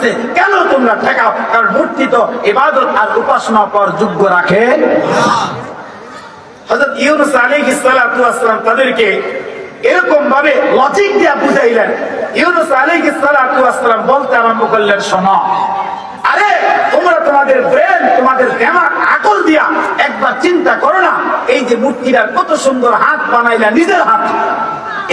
আছে, কেন তোমরা ঠেকাও? কারণ মূর্তি তো ইবাদত আর উপাসনা করার যোগ্য রাখে। হযরত ইউনূস আলাইহিস সালাতু ওয়াস সালাম তাদেরকে এরকম ভাবে লজিক দিয়ে বুঝাইলেন। ইউনূস আলাইহিস সালাতু ওয়াস সালাম বলতে আরম্ভ করলেন, শোনো, আরে তোমরা তোমাদের ব্রেন, তোমাদের দিমাগ, আকল দিয়া একবার চিন্তা করো না, এই যে মূর্তিটা কত সুন্দর হাত বানাইলা নিজের হাত,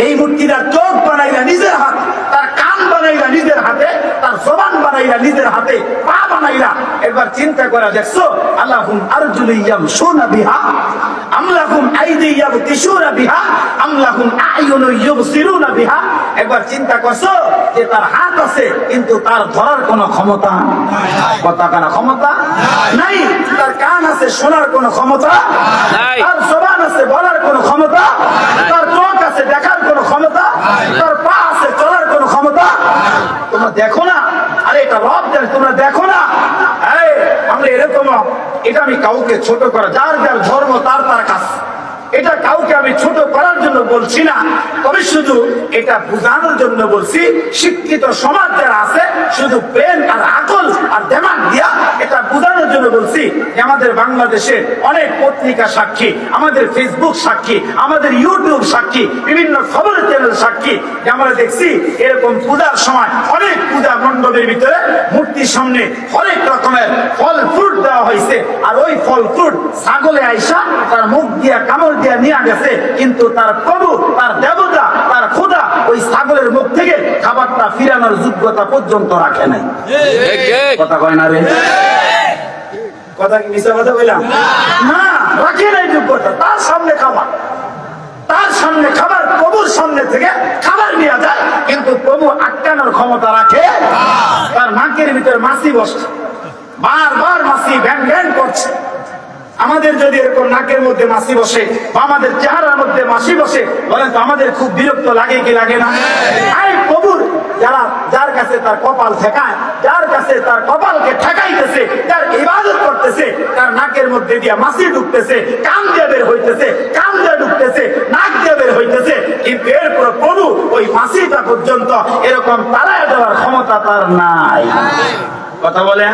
এই মূর্তিটা চোখ বানাইলা নিজের হাত, তার কান বানাইলা নিজের হাতে, তার জবান বানাইলা নিজের হাতে, পা বানাইলা। একবার চিন্তা করে দেখছো, আল্লাহুম আরজুলু ইয়ামশুনা বিহা আম লাহুম আইদি ইয়াবতিশুনা বিহা আম লাহুম আ'য়ুনু ইউবসিরুনা বিহা? একবার চিন্তা করছো যে তার হাত আছে কিন্তু তার ধরার কোনো ক্ষমতা কথা কানা ক্ষমতা নাই, তার কান আছে শোনার কোনো ক্ষমতা নাই, তার জবান আছে বলার কোনো ক্ষমতা, তার চোখ আছে দেখার কোনো ক্ষমতা, তার পা আছে চলার কোনো ক্ষমতা? তোমরা দেখো না, আরে এটা রব জানে, তোমরা দেখো না। আমরা এরকম, এটা আমি কাউকে ছোট করা, যার যার ধর্ম তার তার কাজ, এটা কাউকে আমি ছোট করার জন্য বলছি না, তবে শুধু এটা বোঝানোর জন্য বলছি। শিক্ষিত সমাজ যারা আছে শুধু ব্রেন আর আকল আর দিমাগ দিয়া এটা বোঝানোর জন্য বলছি যে আমাদের বাংলাদেশে অনেক পত্রিকা সাক্ষী, আমাদের ফেসবুক সাক্ষী, আমাদের ইউটিউব সাক্ষী, বিভিন্ন খবরের চ্যানেল সাক্ষী যে আমরা দেখছি এরকম পূজার সময় অনেক পূজা মণ্ডপের ভিতরে মূর্তির সামনে অনেক রকমের ফল ফ্রুট দেওয়া হয়েছে, আর ওই ফল ফ্রুট ছাগলে আইসা তার মুখ দিয়া কামড় দিয়া নিয়ে গেছে, কিন্তু তার প্রভু, তার দেবতা, তার খোদা ওই ছাগলের মুখ থেকে খাবারটা ফিরানোর যোগ্যতা পর্যন্ত রাখে নাই। কথা কয় না রে? কথা কি মিছা কথা বললাম? না, রাখে নাই যোগ্যতা। তার সামনে খাবার, তার সামনে খাবার, প্রভুর সামনে থেকে খাবার নিয়ে যায়, কিন্তু প্রভু আটকানোর ক্ষমতা রাখে? তার নাকের ভিতরে মাছি বসছে, বারবার মাছি ভ্যান ভ্যান করছে। আমাদের যদি এরকম নাকের মধ্যে মাছি বসে বা আমাদের চেহারার মধ্যে মাছি বসে, বলেন তো আমাদের খুব বিরক্ত লাগে কি লাগে না? আরে প্রভুর যারা, যার কাছে তার কপাল ঠেকায়, যার কাছে তার কপালকে ঠেকাইতেছে, যার ইবাদত করতেছে, তার নাকের মধ্যে দিয়া মাছি ঢুকতেছে, কান দিয়ে বের হইতেছে, কান দিয়ে ঢুকতেছে, নাক দিয়ে বের হইতেছে, কিন্তু এরপর প্রভু ওই মাছিটা পর্যন্ত এরকম তাড়ায় দেওয়ার ক্ষমতা তার নাই। কথা বলেন?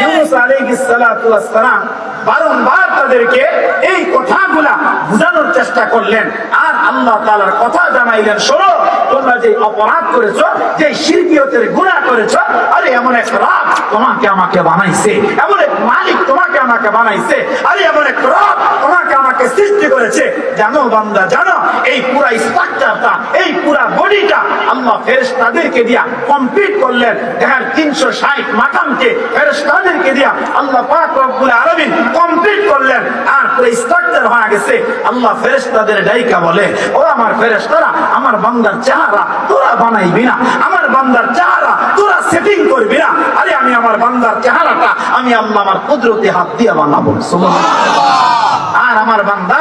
ইউনূস আলাইহিস সালাতু ওয়াস সালাম বারংবার তাদেরকে এই কথাগুলা বুঝানোর চেষ্টা করলেন, আর আল্লাহ তাআলার কথা জানাইলেন, শোনো, তোমরা যে অপরাধ করেছো, যে শিরকিয়তের গুনাহ করেছো, আরে এমন এক রব তোমাকে আমাকে বানাইছে, এমন এক মালিক তোমাকে আমাকে বানাইছে, আরে এমন এক রব তোমাকে আমাকে সৃষ্টি করেছে। জানো বান্দা, জানো এই পুরা স্ট্রাকচারটা, এই পুরা বডিটা আল্লাহ ফেরেশতাদেরকে দিয়া কমপ্লিট করলেন। দেখেন 360 মাকামকে ফেরেশতাদেরকে দিয়া আল্লাহ পাক রব্বুল আলামিন কমপ্লিট করলেন, আর পুরো স্ট্রাকচার হয়ে গেছে। আল্লাহ ফেরেশতাদের ডাইকা বলে, ও আমার ফেরেশতারা, আমার বান্দার চেহারা তোরা বানাইবি না, আমার বান্দার চেহারা তোরা সেটিং করবি না, আরে আমি আমার বান্দার চেহারাটা আমি আল্লাহ আমার কুদরতি হাত দিয়ে বানাবো। সুবহানাল্লাহ। আর আমার বান্দা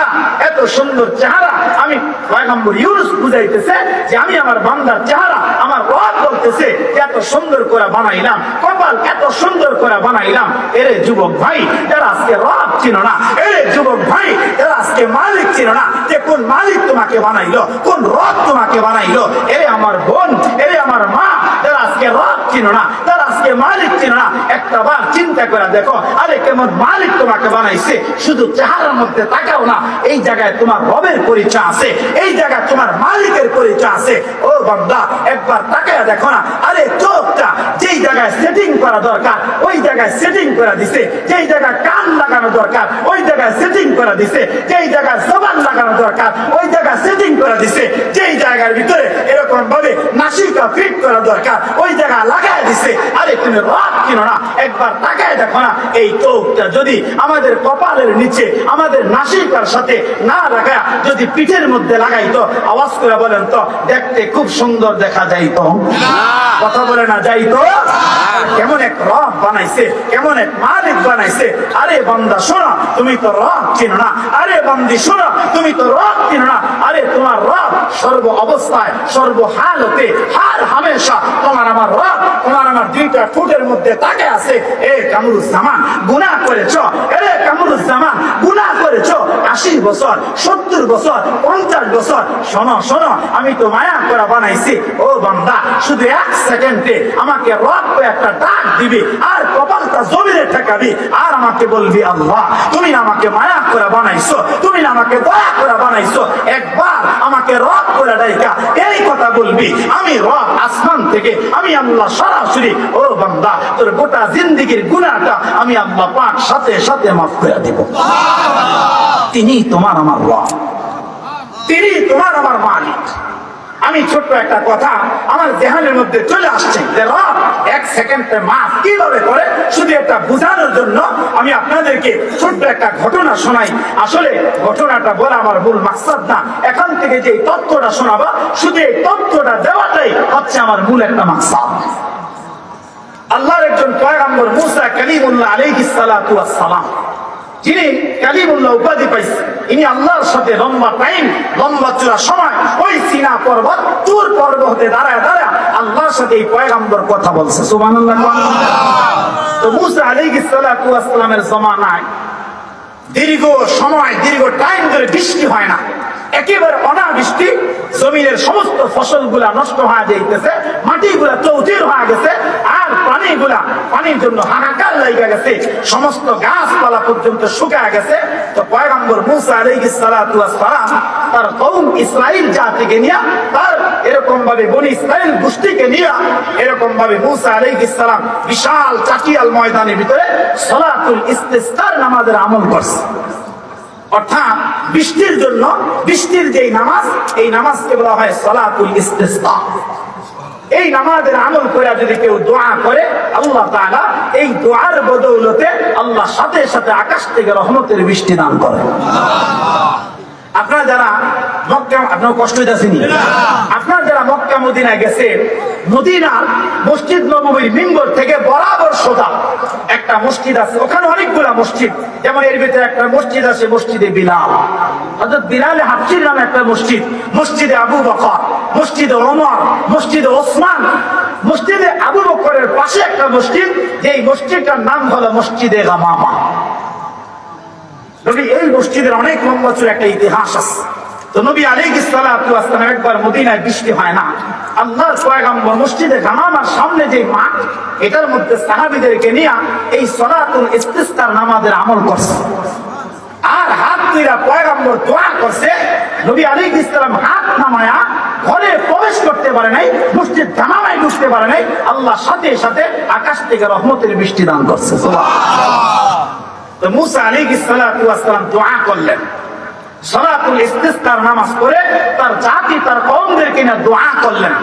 এত সুন্দর চেহারা, আমি পয়গম্বর ইউনূস বুঝাইতেছে যে আমি আমার বান্দার চেহারা, আমার রব বলতেছে এত সুন্দর করে বানাইলাম, কপাল এত সুন্দর করে বানাইলাম। এরে যুবক ভাই যারা আজকে রব চিনো না, এরে যুবক ভাই যারা আজকে মালিক চিনো না, যে কোন মালিক তোমাকে বানাইলো, কোন রব তোমাকে বানাইলো, এরে আমার বোন, এরে আমার মা, যারা আজকে রব চিনো না, যারা আজকে মালিক চিনো না, একটা বার চিন্তা করে দেখো, আরে কেমন মালিক তোমাকে বানাইছে। শুধু চেহারার মধ্যে তাকাও না, এই জায়গায় তোমার রবের পরিচয় আছে, এই জায়গায় তোমার মালিকের পরিচয় আছে। ও বান্দা একবার তাকায় দেখো না, আরে চোখটা যেই জায়গায় সেটিং করা দরকার ওই জায়গায় সেটিং করে দিছে, যেই জায়গায় কান লাগানো দরকার ওই জায়গায় সেটিং করে দিছে, যেই জায়গায় জবান লাগানো দরকার ওই জায়গায় সেটিং করে দিছে, যেই জায়গার ভিতরে এরকম ভাবে নাসিকা ফিট করা দরকার ওই জায়গায় লাগায় দিছে। আরে তুমি রব কিনো না, একবার তাকায় দেখো না, এই চোখটা যদি আমাদের কপালের নিচে, আমাদের নাসিকার সাথে না লাগায় যদি পিঠের মধ্যে লাগাইতো, আওয়াজ করে বলেন তো, দেখতে খুব সুন্দর দেখা যাইতো? কথা বলে না যাইতো? কেমন এক রব বানাইছে, কেমন এক মালিক বানাইছে। আরে বান্দা শোনো, তুমি তো রব চিনো না, আরে বান্দি শোনো, তুমি তো রব চিনো না, আরে তোমার রব সর্ব অবস্থায়, সর্ব হালতে, হার হামেশা তোমার আমার রব তোমার আমার দুইটা ঠোঁটের মধ্যে তাকে আছে। এ কামরুজ্জামান গুনাহ করেছো, এরে কামরুজ্জামান গুনাহ করেছো 80 বছর, 70 বছর, 50 বছর। শোনো শোনো, আমি তো মায়া করে বানাইছি। ও বান্দা শুধু 1 সেকেন্ডে আমাকে রব করে একটা ডাক দিবি আর কপালটা জমিনে ঠেকাবি আর আমাকে বলবি আল্লাহ তুমি না আমাকে মায়া করে বানাইছো, তুমি না আমাকে দয়া করে বানাইছো, একবার আমাকে রব করে ডাইকা এই কথা বলবি। আমি রব আসমান থেকে আমি আল্লাহ সরাসরি ও বান্দা তোর গোটা জিন্দেগীর গুনাহটা আমি আল্লাহ পাক সাথে সাথে মাফ করে দেব। তিনি তোমার আমার রব, তিনি তোমার আমার মালিক। আমি ছোট্ট একটা কথা আমার জেহানের মধ্যে চলে আসছে যে রব এক সেকেন্ডে মাফ কিভাবে করে, শুধু এটা বোঝানোর জন্য আমি আপনাদেরকে ছোট্ট একটা ঘটনা শোনাই। আসলে ঘটনাটা বলা আমার মূল মাকসাদ না, এখান থেকে যে তথ্যটা শোনাবা শুধু এই তথ্যটা দেওয়াটাই হচ্ছে আমার মূল একটা মাকসাদ। আল্লাহর একজন পয়গম্বর মুসা কালিমুল্লাহ আলাইহিস সালাতু ওয়াস সালাম, যিনি কালিমুল্লাহ উপাধি পাইছেন, ইনি আল্লাহর সাথে লম্বা টাইম লম্বা চূড়া সময় ওই সিনা পর্বত তুর পর্বতে দাঁড়ায় দাঁড়ায় আল্লাহর সাথে এই পয়গম্বর কথা বলছে। সুবহানাল্লাহ। তো মুসা আলাইহিস সালাতু ওয়াস সালামের জমানায় দীর্ঘ সময় দীর্ঘ টাইম ধরে বৃষ্টি হয় না, একেবারে অনাবৃষ্টি, জমিনের সমস্ত ফসলগুলা নষ্ট হয়ে যাইতেছে, মাটিগুলা চৌচির হয়ে গেছে, আর প্রাণীগুলা পানির জন্য হাহাকার লেগে গেছে, সমস্ত গাছপালা পর্যন্ত শুকিয়ে গেছে। তো পয়গম্বর মুসা আলাইহিস সালাতু ওয়াস সালাম তার কওম ইসরাইল জাতিকে নিয়ে, তার এরকম ভাবে বনি ইসরাইল গোষ্ঠীকে নিয়ে এরকম ভাবে মুসা আলাইহিস সালাম বিশাল চাটিয়াল ময়দানের ভিতরে সালাতুল ইস্তিসকার নামাজের আমল করছে। অর্থাৎ বৃষ্টির জন্য বৃষ্টির যে নামাজ, এই নামাজকে বলা হয় সালাতুল ইস্তিসকা। এই নামাজের আমল করে যদি কেউ দোয়া করে আল্লাহ তাআলা এই দোয়ার বদৌলতে আল্লাহ সাথে সাথে আকাশ থেকে রহমতের বৃষ্টি দান করে। আপনারা যারা মক্কা, আপনার কষ্ট হইতাছেনি, আপনারা যারা মক্কা মদিনায় গেছেন, মদিনার মসজিদ নববীর মিম্বর থেকে বরাবর সোজা একটা মসজিদ আছে, ওখানে অনেকগুলা মসজিদ, যেমন এর ভিতরে একটা মসজিদ আছে মসজিদে বিলাল, হযরত বিলাল হাবশির নামে একটা মসজিদ, মসজিদে আবু বকর, মসজিদে ওমর, মসজিদে ওসমান, মসজিদে আবু বকরের পাশে একটা মসজিদ, যেই মসজিদটার নাম হলো মসজিদে গামামা। নবী এই মসজিদের অনেক লম্বা চূড়া একটা ইতিহাস আছে। তো নবী আলাইহিস সালাতু ওয়াস সালাম একবার মদিনায় বৃষ্টি হয় না, আল্লাহর পয়গম্বর মসজিদে গামামার সামনে যে মাঠ, এটার মধ্যে সাহাবীদেরকে নিয়ে এই সালাতুল ইস্তিসকার নামাজের আমল করছে। আর হাত তুইরা পয়গম্বর দোয়া করছে, নবী আলাইহিস সালাম হাত নামায়া ঘরে প্রবেশ করতে পারে নাই, মসজিদ গামামায় ঢুকতে পারে নাই, আল্লাহ সাথে সাথে আকাশ থেকে রহমতের বৃষ্টি দান করছে। সুবহানাল্লাহ। তো মুসা আলাইহিস সালাতু ওয়াস সালাম দোয়া করলেন, সালাতুল ইস্তিসকার নামাজ পড়ে তার জাতি তার কওমদেরকে নিয়ে দোয়া করলেন,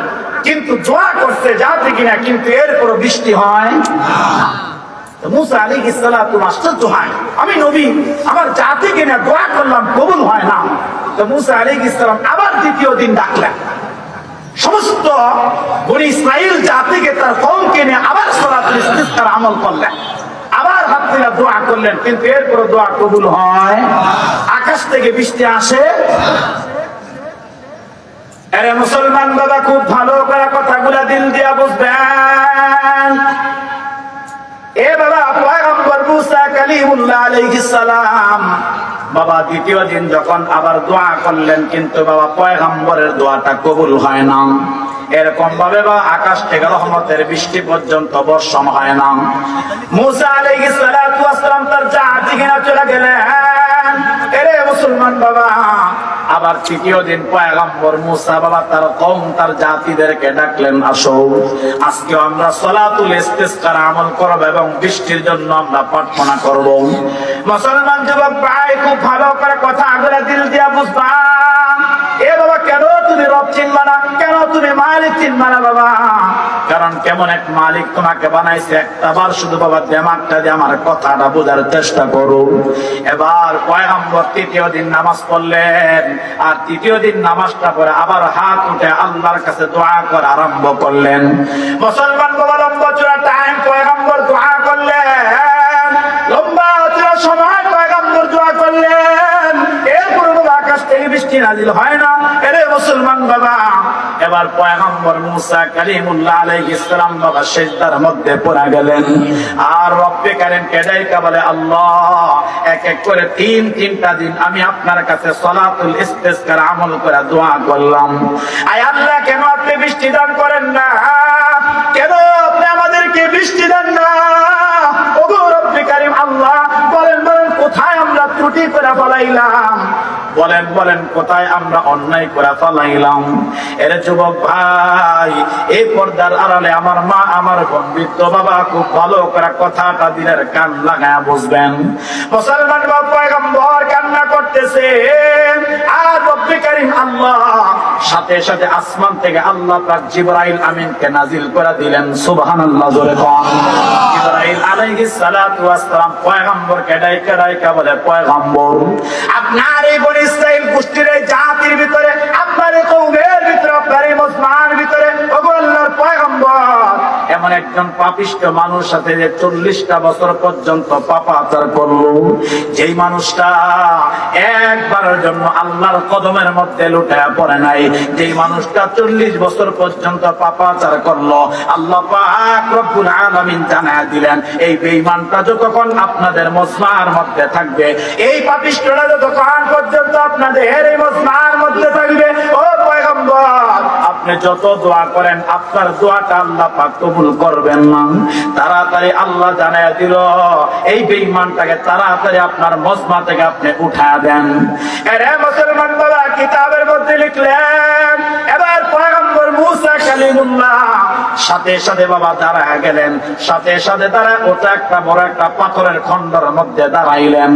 কিন্তু দোয়া করতে জাতি কিনা, কিন্তু এরপর বৃষ্টি হয় না। তো মুসা আলাইহিস সালাতু আশ্চর্য হয়, আমি নবী আমার জাতিকে নিয়ে দোয়া করলাম কবুল হয় না। তো মুসা আলাইহিস সালাম আবার দ্বিতীয় দিন ডাকলেন, সমস্ত বনি ইসরাইল জাতিকে তার কওমকে নিয়ে আবার সালাতুল ইস্তিসকার আমল করলেন, আবার হাত তুলে দোয়া করলেন, কিন্তু এরপর দোয়া কবুল হয়, আকাশ থেকে বৃষ্টি আসে। আরে মুসলমান বাবা, খুব ভালো করে কথাগুলা দিল দিয়া বুঝবেন। এ বাবা, পয়গম্বর মুসা কালিমুল্লাহ আলাইহিস সালাম বাবা দ্বিতীয় দিন যখন আবার দোয়া করলেন, কিন্তু বাবা পয়গম্বরের দোয়াটা কবুল হয় না। এরকম ভাবে বা আকাশ থেকে রহমতের বৃষ্টি পর্যন্ত বর্ষণ হয় না। মুসা আলাইহিস সালাতু ওয়াস সালাম তার জাতিকে নিয়ে চলে গেলেন। এরে মুসলমান বাবা, আবার তৃতীয় দিন পয়গম্বর মুসা বাবা তার কওম তার জাতিদেরকে ডাকলেন, আসো আজকে আমরা সালাতুল ইস্তিসকার আমল করব এবং বৃষ্টির জন্য আমরা প্রার্থনা করব। মুসলমান যুবক ভাই, খুব ভালো করে কথাগুলো দিল দিয়া বুঝবা। এ বাবা, কেন তুমি রব চিনবা না, কেন তুমি মালিক চিনবা না বাবা? কারণ কেমন এক মালিক তোমাকে বানাইছে, একটাবার শুধু বাবা দিমাগটা দিয়ে আমার কথাটা বোঝার চেষ্টা করো। এবার পয়গম্বর তৃতীয় দিন নামাজ পড়লেন, আর তৃতীয় দিন নামাজটা পড়ে আবার হাত উঠে আল্লাহর কাছে দোয়া করা আরম্ভ করলেন। মুসলমান বাবা, লম্বা চূড়া টাইম পয়গম্বর দোয়া করলেন, লম্বা চূড়া সময় পয়গম্বর দোয়া করলেন, এরপর আকাশ থেকে বৃষ্টি নাজিল হয় না। এরে মুসলমান বাবা, এবার পয়গম্বর মুসা কালিমুল্লাহ আলাইহিস সালাম বাবা সিজদার মধ্যে পড়ে গেলেন, আর রব্বে কারীমকে ডাইকা বলে, আল্লাহ এক এক করে তিনটা দিন আমি আপনার কাছে সালাতুল ইস্তিসকার আমল করে দোয়া করলাম। আয় আল্লাহ, কেন আপনি বৃষ্টি দান করেন না? কেন আপনি আমাদেরকে ফলাইলাম? বলেন বলেন, কোথায় আমরা অন্যায় করে ফলাইলাম? এর যুবক ভাই, এই পর্দার আড়ালে আমার মা, আমার বোন, বৃদ্ধ বাবা, খুব ভালো করে কথাটা দিলের কান লাগায়া বুঝবেন। মুসলমান বাবা পয়গম্বর কান্না করতেছে, আর রব্বে কারীম আল্লাহ সাথে সাথে আসমান থেকে আল্লাহ পাক জিবরাইল আমিনকে নাজিল করে দিলেন। সুবহানাল্লাহ, জোরে কোন। জিবরাইল আলাইহিস সালাতু ওয়াস সালাম পয়গম্বরকে ডাইকা ডাইকা বলে, পয়গম্বর, আপনার এই বনি ইসরাইল গোষ্ঠীর এই জাতির ভিতরে, আপনার এই কওমের ভিতরে, আপনার এই মুসলমানের ভিতরে ওগো আল্লাহর পয়গম্বর, এমন একজন পাপিষ্ঠ মানুষ সাথে যে 40টা বছর পর্যন্ত পাপাচার করলো, যেই মানুষটা একবারের জন্য আল্লাহর কদমের মধ্যে লুটায়া পড়ে নাই, যেই মানুষটা 40 বছর পর্যন্ত পাপাচার করলো, আল্লাহ পাক রব্বুল আলামিন জানায়া দিলেন, এই বেঈমানটা যতক্ষণ আপনাদের মুসলমানের মধ্যে থাকবে, এই পাপিষ্ঠটা যতক্ষণ পর্যন্ত আপনাদের এই মুসলমানের মধ্যে থাকবে, ও পয়গম্বর, আপনি যত দোয়া করেন আপনার দোয়াটা আল্লাহ পাক কবুল করবেন না। তাড়াতাড়ি আল্লাহ জানায়া দিল, এই বেঈমানটাকে তাড়াতাড়ি আপনার মজমা থেকে আপনি উঠায়া দেন। এরে মুসলমান বাবা কিতাবের মধ্যে লিখলেন, এবার পয়গম্বর মুসা কালিমুল্লাহ সাথে সাথে বাবা দাঁড়ায় গেলেন, সাথে সাথে তারা ওটা একটা বড় একটা পাথরের খন্ডের মধ্যে দাঁড়াইলেন,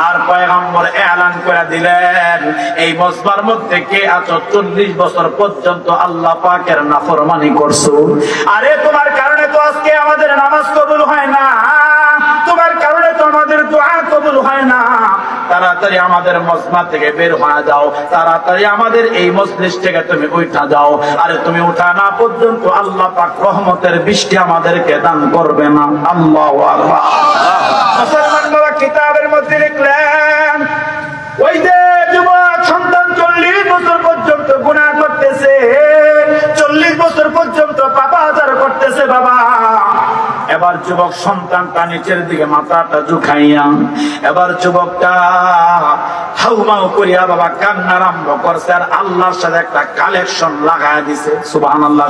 আর পয়গম্বর এলান করে দিলেন, এই মজমার মধ্যে কে আছো 40 বছর পর্যন্ত আল্লাহ পাকের নাফরমানি করছো, আরে তোমার কারণে তো আজকে আমাদের নামাজ কবুল হয় না, তোমার কারণে তো আমাদের দোয়া কবুল হয় না, তাড়াতাড়ি আমাদের মজমা থেকে বের হয়ে যাও, তাড়াতাড়ি আমাদের এই মজলিস থেকে তুমি উঠা যাও, আরে তুমি উঠা না পর্যন্ত আল্লাহ পাক রহমতের বৃষ্টি আমাদেরকে দান করবে না। আল্লাহু আকবার। মুসলমান বাবা কিতাবের মধ্যে লিখলেন, ওই যে যুবক সন্তান 40 বছর পর্যন্ত গুনাহ করতেছে, 40 বছর পর্যন্ত পাপাচার করতেছে বাবা, এবার যুবক সন্তানটা নিচের দিকে মাথাটা ঝুঁকাইয়া, এবার যুবকটা হাউমাউ করিয়া বাবা কান্না আরম্ভ করছে, আর আল্লাহর সাথে একটা কালেকশন লাগায় দিছে। সুবহানাল্লাহ।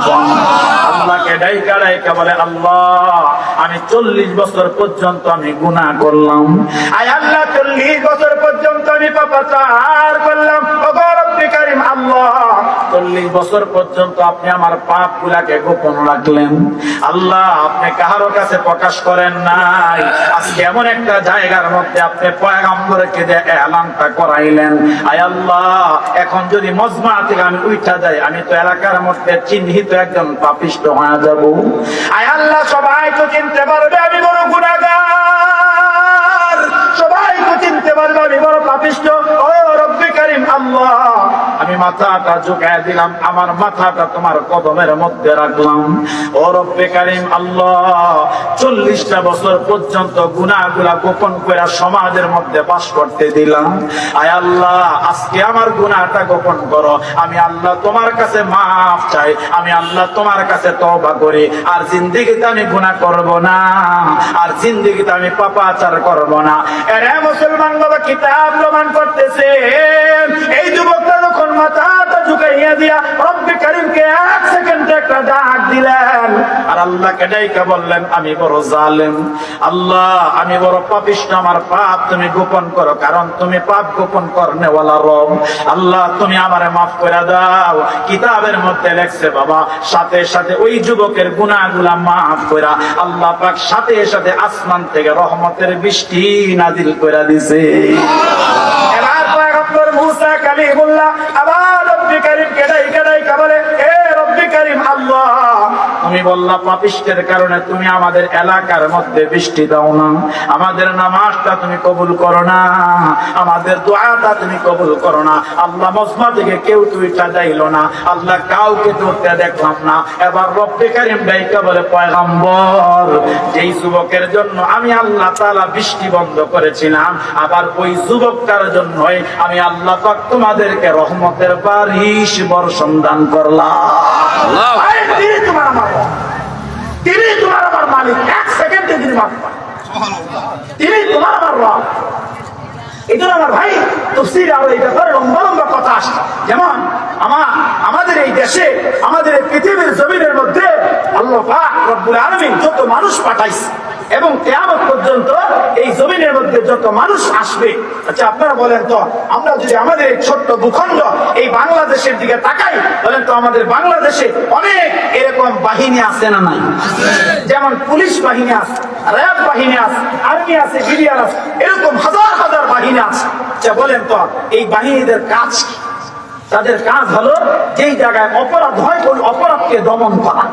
আল্লাহকে ডাইকা ডাইকা বলে, আল্লাহ আমি 40 বছর পর্যন্ত আমি গুনাহ করলাম, আয় আল্লাহ 40 বছর পর্যন্ত আমি পাপাচার করলাম, ওগো রব্বে কারীম আল্লাহ 40 বছর পর্যন্ত আপনি আমার পাপ গুলাকে গোপন রাখলেন, আল্লাহ আপনি কারো কাছে প্রকাশ করেন নাই, আজকে এমন একটা জায়গার মধ্যে আপনি পয়গম্বরকে দিয়ে এলানটা করাইলেন, আয় আল্লাহ এখন যদি মজমা থেকে আমি উঠা যাই, আমি তো এলাকার মধ্যে চিহ্নিত একজন পাপিষ্ঠ হয়ে যাব, আয় আল্লাহ সবাই তো চিনতে পারবে আমি বড় গুনাহগার, সবাই তো চিনতে পারবে আমি বড় পাপিষ্ঠ, ও রব্বে কারীম আল্লাহ আমি মাথাটা ঝুঁকায় দিলাম, আমার মাথাটা তোমার কদমের মধ্যে রাখলাম, ও রব্বে কারীম আল্লাহ 40টা বছর পর্যন্ত গুনাহগুলা গোপন করে সমাজের মধ্যে বাস করতে দিলাম, আয় আল্লাহ আজকে আমার গুনাহটা গোপন করো, আমি আল্লাহ তোমার কাছে মাফ চাই, আমি আল্লাহ তোমার কাছে তওবা করি, আর জিন্দেগিতে আমি গুনাহ করব না, আর জিন্দেগিতে আমি পাপাচার করব না। এরে মুসলমান বাবা কিতাব প্রমাণ করতেছে, এই যুবকটা যখন মাথাটা ঝুঁকাইয়া দিয়া রব্বে কারীমকে 1 সেকেন্ডে একটা ডাক দিলেন, আর আল্লাহকে ডাইকা বললেন, আমি বড় জালেম আল্লাহ, আমি বড় পাপিষ্ঠ, আমার পাপ তুমি গোপন করো, কারণ তুমি পাপ গোপন করনেওয়ালা রব, আল্লাহ তুমি আমারে মাফ করে দাও। কিতাবের মধ্যে লেখছে বাবা, সাথে সাথে ওই যুবকের গুনাহগুলা মাফ কইরা আল্লাহ পাক সাথে সাথে আসমান থেকে রহমতের বৃষ্টি নাজিল করে দিয়েছে। এবার পয়গম্বর মুসা কালিমুল্লাহ আবার রব্বে কারীমকে ডাইকা ডাইকা বলে, হে রব্বে কারীম আল্লাহ তুমি বললা পাপিষ্টের কারণে তুমি আমাদের এলাকার মধ্যে বৃষ্টি দাও না, আমাদের নামাজটা তুমি কবুল করো না, আমাদের দোয়াটা তুমি কবুল করো না, আল্লাহ মজমা থেকে কেউ তুইটা যাইল না, আল্লাহ কাউকে ধরতে দেখলাম না। এবার রব্বে কারীম ডাইকা বলে, পয়গম্বর যেই যুবকের জন্য আমি আল্লাহ তাআলা বৃষ্টি বন্ধ করেছিলাম, আবার ওই যুবকটার জন্যই আমি আল্লাহ পাক তোমাদেরকে রহমতের বারিশ বর্ষণ দান করলাম। তিনি তোমার আমার মালিক, 1 সেকেন্ডে তিনি মাফ করেন, তিনি তোমার আমার রব। এই জন্য আমার ভাই তাফসীরে আরো এই ব্যাপারে লম্বা লম্বা কথা আসছে, যেমন আমাদের এই দেশে, আমাদের এই পৃথিবীর জমিনের মধ্যে আল্লাহ পাক রব্বুল আলামিন যত মানুষ পাঠাইছে, এবং কিয়ামত পর্যন্ত এই জমিনের মধ্যে যত মানুষ আসবে। আচ্ছা আপনারা বলেন তো, আমরা যদি আমাদের এই ছোট্ট ভূখণ্ড এই বাংলাদেশের দিকে তাকাই, বলেন তো আমাদের বাংলাদেশে অনেক এরকম বাহিনী আছে না নাই? যেমন পুলিশ বাহিনী আছে, র্যাব বাহিনী আছে, আর্মি আছে, বিডিআর আছে, এরকম হাজার হাজার বাহিনী আছে। আচ্ছা বলেন তো এই বাহিনীদের কাজ কি? তাদের কাজ হলো যেই জায়গায় অপরাধ হয় ওই অপরাধকে দমন করা,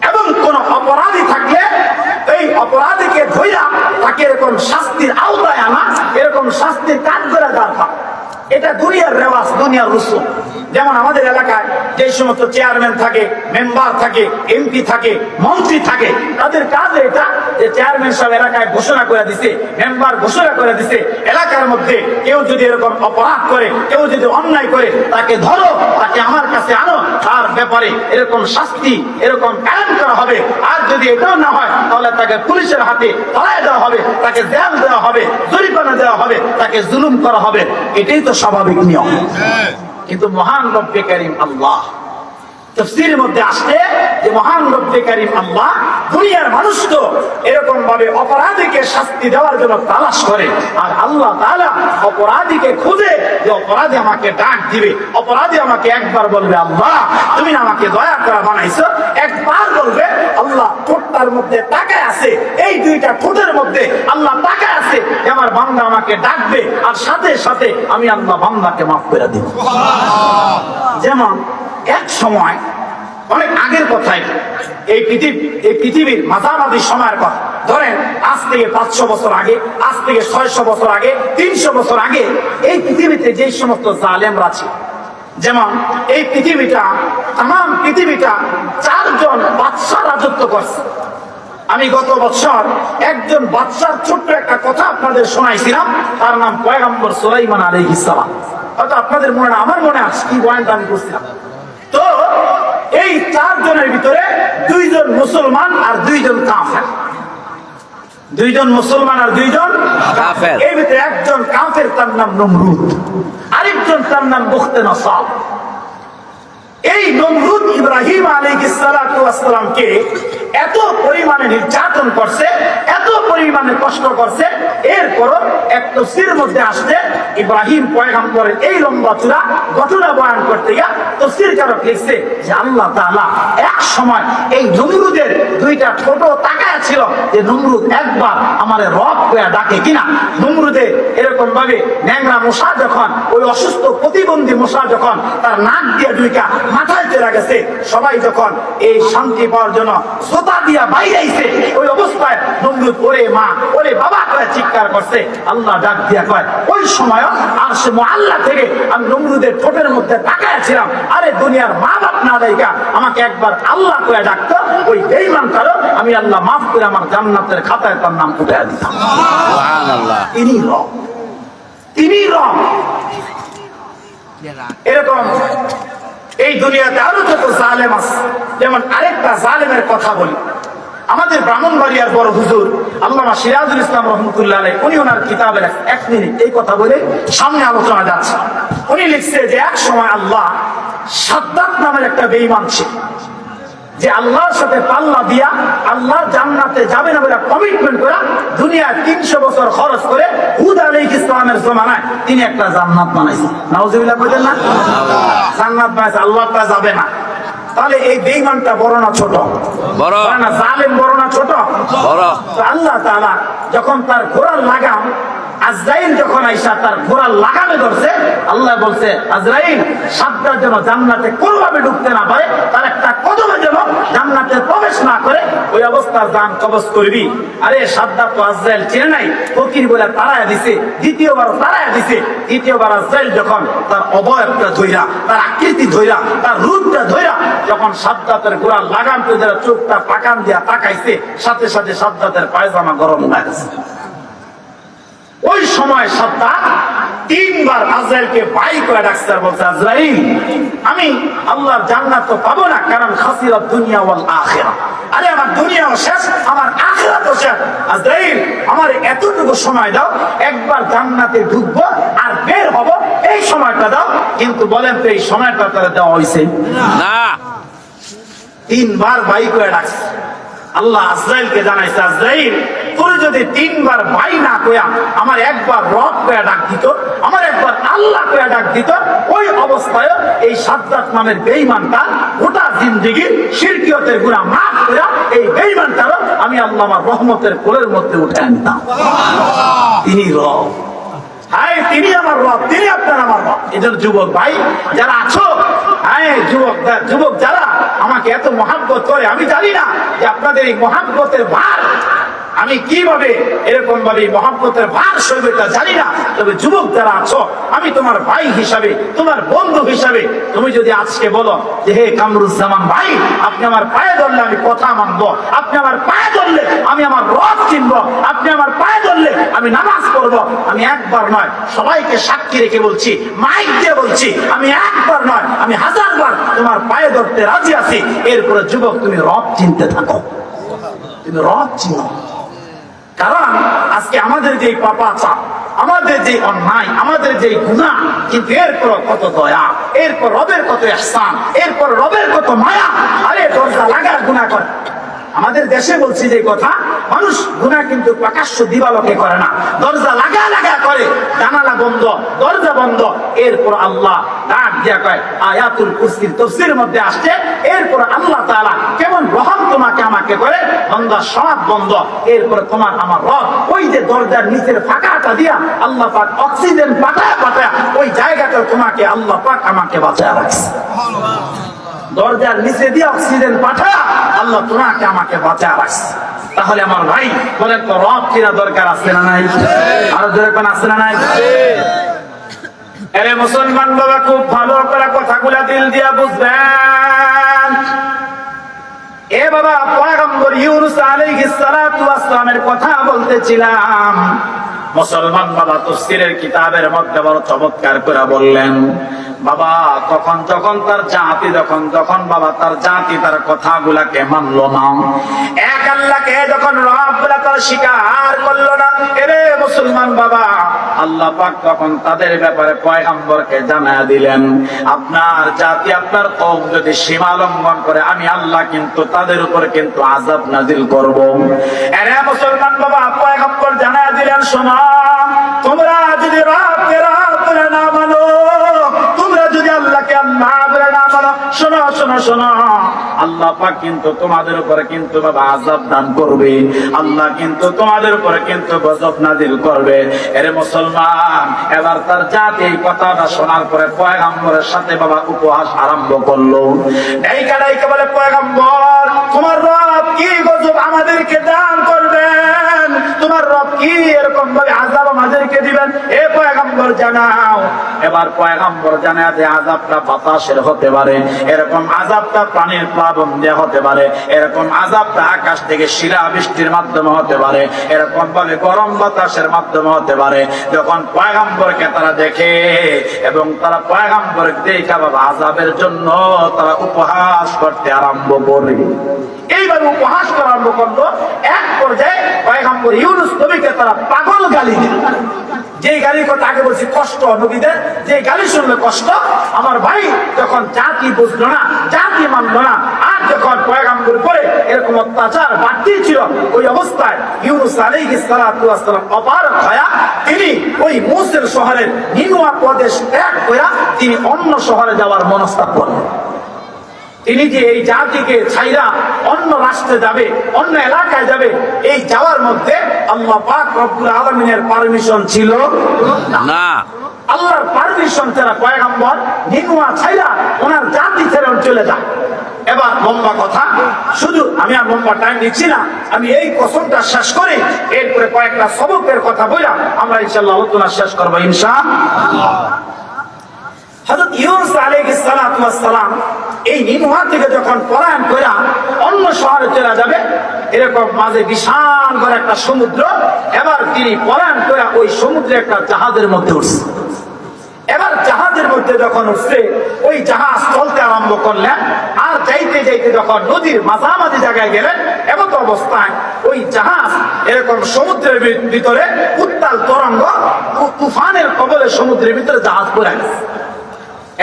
এবং কোন অপরাধী থাকলে এই অপরাধীকে ধইরা তাকে এরকম শাস্তির আওতায় আনা, এরকম শাস্তির কাজ করে দরকার। এটা দুনিয়ার রেওয়াজ, দুনিয়ার রসুল। যেমন আমাদের এলাকায় যে সমস্ত চেয়ারম্যান থাকে, মেম্বার থাকে, এমপি থাকে, মন্ত্রী থাকে, তাদের কাজ এটা যে চেয়ারম্যান সাহেব এলাকায় ঘোষণা করে দিছে, মেম্বার ঘোষণা করে দিছে, এলাকার মধ্যে কেউ যদি এরকম অপরাধ করে, কেউ যদি অন্যায় করে, তাকে ধরো, তাকে আমার কাছে আনো, তার ব্যাপারে এরকম শাস্তি এরকম কায়েম করা হবে। আর যদি এটাও না হয় তাহলে তাকে পুলিশের হাতে ধরায় দেওয়া হবে, তাকে জেল দেওয়া হবে, জরিমানা দেওয়া হবে, তাকে জুলুম করা হবে। এটাই তো স্বাভাবিক নিয়ম। কিন্তু মহান রব্বে কারীম আল্লাহ তাফসীরের মধ্যে আসছে যে মহান রব্বে কারীম আল্লাহ দুনিয়ার মানুষ তো এরকম ভাবে অপরাধীকে শাস্তি দেওয়ার জন্য তালাশ করে, আর আল্লাহ তাআলা অপরাধীকে খুঁজে যে অপরাধী আমাকে ডাক দিবে। অপরাধী আমাকে একবার বলবে আল্লাহ তুমি না আমাকে দয়া করে বানাইছো, একবার বলবে আল্লাহ ঠোঁটটার মধ্যে তাকায় আছে, এই দুইটা ঠোঁটের মধ্যে আল্লাহ তাকায় আছে, আমার বান্দা আমাকে ডাকবে, আর সাথে সাথে আমি আল্লাহ বান্দাকে মাফ করে দিব। যেমন এক সময় অনেক আগের কথাই, এই পৃথিবীর মাঝামাঝি সময়ের কথা, ধরেন আজ থেকে 500 বছর আগে, আজ থেকে 600 বছর আগে, 300 বছর আগে এই পৃথিবীতে যে সমস্ত জালেমরা ছিল, যেমন এই পৃথিবীটা, তাম পৃথিবীটা 4 জন বাদশা রাজত্ব করছে। আমি গত বছর একজন বাদশার ছোট্ট একটা কথা আপনাদের শোনাইছিলাম, তার নাম পয়গম্বর সুলাইমান আলাইহিস সালাম। হয়তো আপনাদের মনে না, আমার মনে আছে কি বয়ানটা আমি করছিলাম। তো এই 4 জনের ভিতরে 2 জন মুসলমান আর 2 জন কাফের, 2 জন মুসলমান আর 2 জন কাফের। এই ভিতরে একজন কাফের, তার নাম নমরুদ, আরেকজন তার নাম বুখতে-নসর। এই নমরুদ ইব্রাহিম আলাইহিস সালাতু ওয়াস সালামকে এত পরিমাণে নির্যাতন করছে, এত পরিমাণে কষ্ট করছে, এরপরও এক তাফসীরের মধ্যে আসছে ইব্রাহিম পয়গম্বরের এই লম্বা চূড়া ঘটনা বয়ান করতে গিয়ে তাফসীরকারক লিখছে যে আল্লাহ তাআলা এক সময় এই নমরুদের 2টা ছোট তাকায় ছিল যে নমরুদ একবার আমারে রব কইয়া ডাকে কিনা। নমরুদের এরকম ভাবে ন্যাংরা মশা যখন, ওই অসুস্থ প্রতিবন্ধী মশা যখন তার নাক দিয়ে ঢুইকা মাথায় চলে গেছে, সবাই যখন এই শান্তি পাওয়ার জন্য সোতা দিয়া বাইরে আইছে, ওই অবস্থায় নমরুদ ওরে মা ওরে বাবা করে চিৎকার করছে। আল্লাহ ডাক দিয়া কয় ওই সময় আরশে মুআল্লা থেকে আমি নমরুদের ঠোঁটের মধ্যে তাকায় ছিলাম, আরে দুনিয়ার মা বাপ না দেইকা আমাকে একবার আল্লাহ করে ডাকতো, ওই বেঈমানটারও আমি আল্লাহ মাফ করে আমার জান্নাতের খাতায় তার নাম উঠাইয়া দিতাম। সুবহানাল্লাহ। তিনি রব, তিনি রব। এরকম এই দুনিয়াতে আরো যত জালেম আছে, যেমন আরেকটা জালেমের কথা বলি। আমাদের ব্রাহ্মণবাড়িয়ার বড় হুজুর আল্লামা সিরাজুল ইসলাম রহমতুল্লাহ আলাইহি, উনি ওনার কিতাবের 1 মিনিট এই কথা বলে সামনে আলোচনা যাচ্ছে। উনি লিখছে যে এক সময় আল্লাহ সাদ্দাত নামের একটা বেঈমান ছিল, যে আল্লাহর সাথে পাল্লা দিয়া আল্লাহ জান্নাতে যাবে না বলে কমিটমেন্ট করে দুনিয়ায় 300 বছর খরচ করে হুদ আলাইহিস সালামের জমানায় তিনি একটা জান্নাত বানাইছেন। নাউজুবিল্লাহ বলেন না, জান্নাত বানাইছে, আল্লাহ তা যাবে না। তাহলে এই বেঈমানটা বড় না ছোট? বড়। না জালেম বড় না ছোট? বড়। তো আল্লাহ তাআলা যখন তার ঘোড়ার লাগাম, আজরাইল যখন আইসা তার ঘোড়ার লাগামে ধরছে, আল্লাহ বলছে আজরাইল সাদ্দাত যেন জান্নাতে কোনোভাবে ঢুকতে না পারে, তার একটা কদমে যেন জান্নাতে প্রবেশ না করে, ওই অবস্থার জান কবজ করবি। আরে সাদ্দাত তো আজরাইল চিনে নাই, ফকির বলে তাড়ায়া দিছে, দ্বিতীয়বার তাড়ায়া দিছে। দ্বিতীয়বার আজরাইল যখন তার অবয়বটা ধইরা, তার আকৃতি ধইরা, তার রূপটা ধইরা যখন সাদ্দাতের ঘোড়ার লাগামটা ধরে চোখটা পাকান দিয়া তাকাইছে, সাথে সাথে সাদ্দাতের পায়জামা গরম হয়ে গেছে। ওই সময় সাদ্দাত 3 বার আজরাইলকে বাই করে ডাকছে, বলছে আজরাইল আমি আল্লাহর জান্নাত তো পাবো না, কারণ খাসিরাত দুনিয়া ওয়াল আখিরা। আরে আমার দুনিয়াও শেষ, আমার আখিরাতও শেষ। আজরাইল আমার এতটুকু সময় দাও, একবার জান্নাতে ঢুকবো আর বের হব, এই সময়টা দাও। কিন্তু বলেন তো এই সময়টা তারা দেওয়া হয়েছে না? 3 বার বাই করে ডাকছে। আল্লাহ আজরাইলকে জানাইছে, আজরাইল তোর যদি 3 বার ভাই না কইয়া আমার একবার রব কইয়া ডাক দিত, আমার একবার আল্লাহ কইয়া ডাক দিত, ওই অবস্থায় এই সাজ্জাদ নামের বেঈমানটা গোটা জিন্দেগীর শিরকিয়তের গুনাহ মাফ কইরা এই বেঈমানটারও আমি আল্লাহ আমার রহমতের কোলের মধ্যে উঠে আনতাম। তিনি রব, হ্যাঁ তিনি আমার রব, তিনি আপনার আমার রব। এজন্য যুবক ভাই যারা আছো, হ্যাঁ যুবক যারা আমাকে এত মহাব্বত করে, আমি জানি না যে আপনাদের এই মহাব্বতের ভার আমি কিভাবে এরকম ভাবে মহাব্বতের ভার সইব তা জানি না। তবে যুবক যারা আছো, আমি তোমার ভাই হিসাবে, তোমার বন্ধু হিসাবে, তুমি যদি আজকে বলো যে হে কামরুজ্জামান ভাই, আপনি আমার পায়ে ধরলে আমি কথা মানবো, আপনি আমার পায়ে ধরলে আমি আমার রব চিনবো, আপনি আমার পায়ে ধরলে আমি নামাজ পড়বো, আমি একবার নয় সবাইকে সাক্ষী রেখে বলছি, মাইক দিয়ে বলছি, আমি একবার নয় আমি 1000 বার তোমার পায়ে ধরতে রাজি আছি। এরপরে যুবক তুমি রব চিনতে থাকো, তুমি রব চিনো। কারণ আজকে আমাদের যে পাপাচা, আমাদের যে অন্যায়, আমাদের যে গুনাহ, কিন্তু এরপর কত দয়া, এরপর রবের কত ইহসান, এরপর রবের কত মায়া। আরে দরজা লাগা গুনাহ করে। আমাদের দেশে বলছি যে কথা, মানুষ গুনাহ কিন্তু প্রকাশ্য দিবালোকে করে না, দরজা লাগা লাগা করে, জানালা বন্ধ, দরজা বন্ধ। এরপর আল্লাহ ডাক দিয়া কয়, আয়াতুল কুরসির তাফসীরের মধ্যে আসছে, এরপর আল্লাহ তাআলা কেমন রহম তোমাকে আমাকে করে, বান্দা সব বন্ধ, এরপর তোমার আমার রব ওই যে দরজার নিচের ফাঁকাটা দিয়া আল্লাহ পাক অক্সিজেন পাঠায় পাঠায় ওই জায়গাটা তোমাকে আল্লাহ পাক আমাকে বাঁচায় রাখছে। দরজার নিচে দিয়ে অক্সিজেন পাঠায় আল্লাহ তোমাকে আমাকে বাঁচায় রাখছে। তাহলে আমার ভাই বলেন তো, রব কিনা দরকার আছে না নাই? আরো দরকার আছে না নাই? আরে মুসলমান বাবা, খুব ভালো করে কথাগুলা দিল দিয়া বুঝবেন। এ বাবা, পয়গম্বর ইউনূস আলাইহিস সালাতু ওয়াস সালামের কথা বলতেছিলাম। মুসলমান বাবা তাফসীরের কিতাবের মধ্যে বড় চমৎকার করে বললেন, বাবা তখন যখন তার জাতি যখন বাবা তার জাতি তার কথাগুলাকে মানলো না, এক আল্লাহকে যখন রব বলে তার স্বীকার করলো না, এরে মুসলমান বাবা, আল্লাহ পাক তখন তাদের ব্যাপারে পয়গম্বরকে জানায়া দিলেন, আপনার জাতি আপনার কওম যদি সীমা লঙ্ঘন করে আমি আল্লাহ কিন্তু তাদের উপরে কিন্তু আযাব নাজিল করব। এরে মুসলমান বাবা, পয়গম্বর জানায়া দিলেন, শোনো, তোমরা যদি রবকে রব বলে না মানো, তোমরা যদি আল্লাহকে আল্লাহ বলে না মানো, শোনো শোনো শোনো, আল্লাহ পাক কিন্তু তোমাদের উপরে কিন্তু বাবা আযাব দান করবে, আল্লাহ কিন্তু তোমাদের উপরে কিন্তু গজব নাজিল করবে। এর মুসলমান এবার তার জাতি এই কথাটা শোনার পরে পয়গম্বরের সাথে বাবা উপহাস আরম্ভ করলো। ডাইকা ডাইকা বলে, পয়গম্বর তোমার রব কি গজব আমাদেরকে দান করবেন? তোমার রব কি এরকম ভাবে আযাব আমাদেরকে দিবেন? এ পয়গম্বর জানাও। এবার পয়গম্বর জানায় যে আযাবটা বাতাসের হতে পারে, এরকম আযাবটা পানির প্লাবন দিয়ে হতে পারে, এরকম আযাবটা আকাশ থেকে শিলা বৃষ্টির মাধ্যমে হতে পারে, এরকম ভাবে গরম বাতাসের মাধ্যমে হতে পারে। যখন পয়গম্বরকে তারা দেখে এবং তারা পয়গম্বরকে দেখা বাবা আযাবের জন্য তারা উপহাস করতে আরম্ভ করে। এইভাবে উপহাস করা আরম্ভ করলো। এক পর্যায়ে পয়গম্বর ইউনূস নবীকে তারা পাগল গালি দিল। যে গালির কথা আগে বলছি, কষ্ট নবীদের, যে গালি শুনলে কষ্ট। আমার ভাই যখন জাতি বুঝলো না, জাতি মানলো না, আর যখন পয়গম্বর করে এরকম অত্যাচার বাড়তি ছিল, ওই অবস্থায় ইউনূস আলাইহিস সালাতু ওয়াস সালাম অপারগ হয়া তিনি ওই মুসের শহরের নিনুয়া প্রদেশ ত্যাগ করে তিনি অন্য শহরে যাওয়ার মনস্তাব করলেন। তিনি যে এই জাতিকে ছাইরা অন্য রাষ্ট্রে যাবে, অন্য এলাকায় যাবে, এই যাওয়ার মধ্যে আল্লাহ পাক রব্বুল আলামিনের পারমিশন ছিল না। আল্লাহর পারমিশন ছাড়া পয়গম্বর নিনুয়া ছাইরা ওনার জাতি ছেড়ে চলে যায়। এবার লম্বা কথা, শুধু আমি আর লম্বা টাইম নিচ্ছি না, আমি এই কসমটা শেষ করি, এরপরে কয়েকটা সবকের কথা বলে আমরা ইনশাআল্লাহ আলোচনা শেষ করবো ইনশাআল্লাহ। হযরত ইউনূস আলাইহিস সালাতু ওয়াস সালাম এই নিনুয়া থেকে যখন পলায়ন করে অন্য শহরে চলে যাবে, এরকম মাঝে বিশাল বড় একটা সমুদ্র, এবার তিনি পলায়ন করে ওই সমুদ্রে একটা জাহাজের মধ্যে উঠছে। এবার জাহাজের মধ্যে যখন উঠছে, ওই জাহাজ চলতে আরম্ভ করলেন, আর যাইতে যাইতে যখন নদীর মাঝামাঝি জায়গায় গেলেন, এমন অবস্থায় ওই জাহাজ এরকম সমুদ্রের ভিতরে উত্তাল তরঙ্গ তুফানের কবলে সমুদ্রের ভিতরে জাহাজ পড়ে গেছে।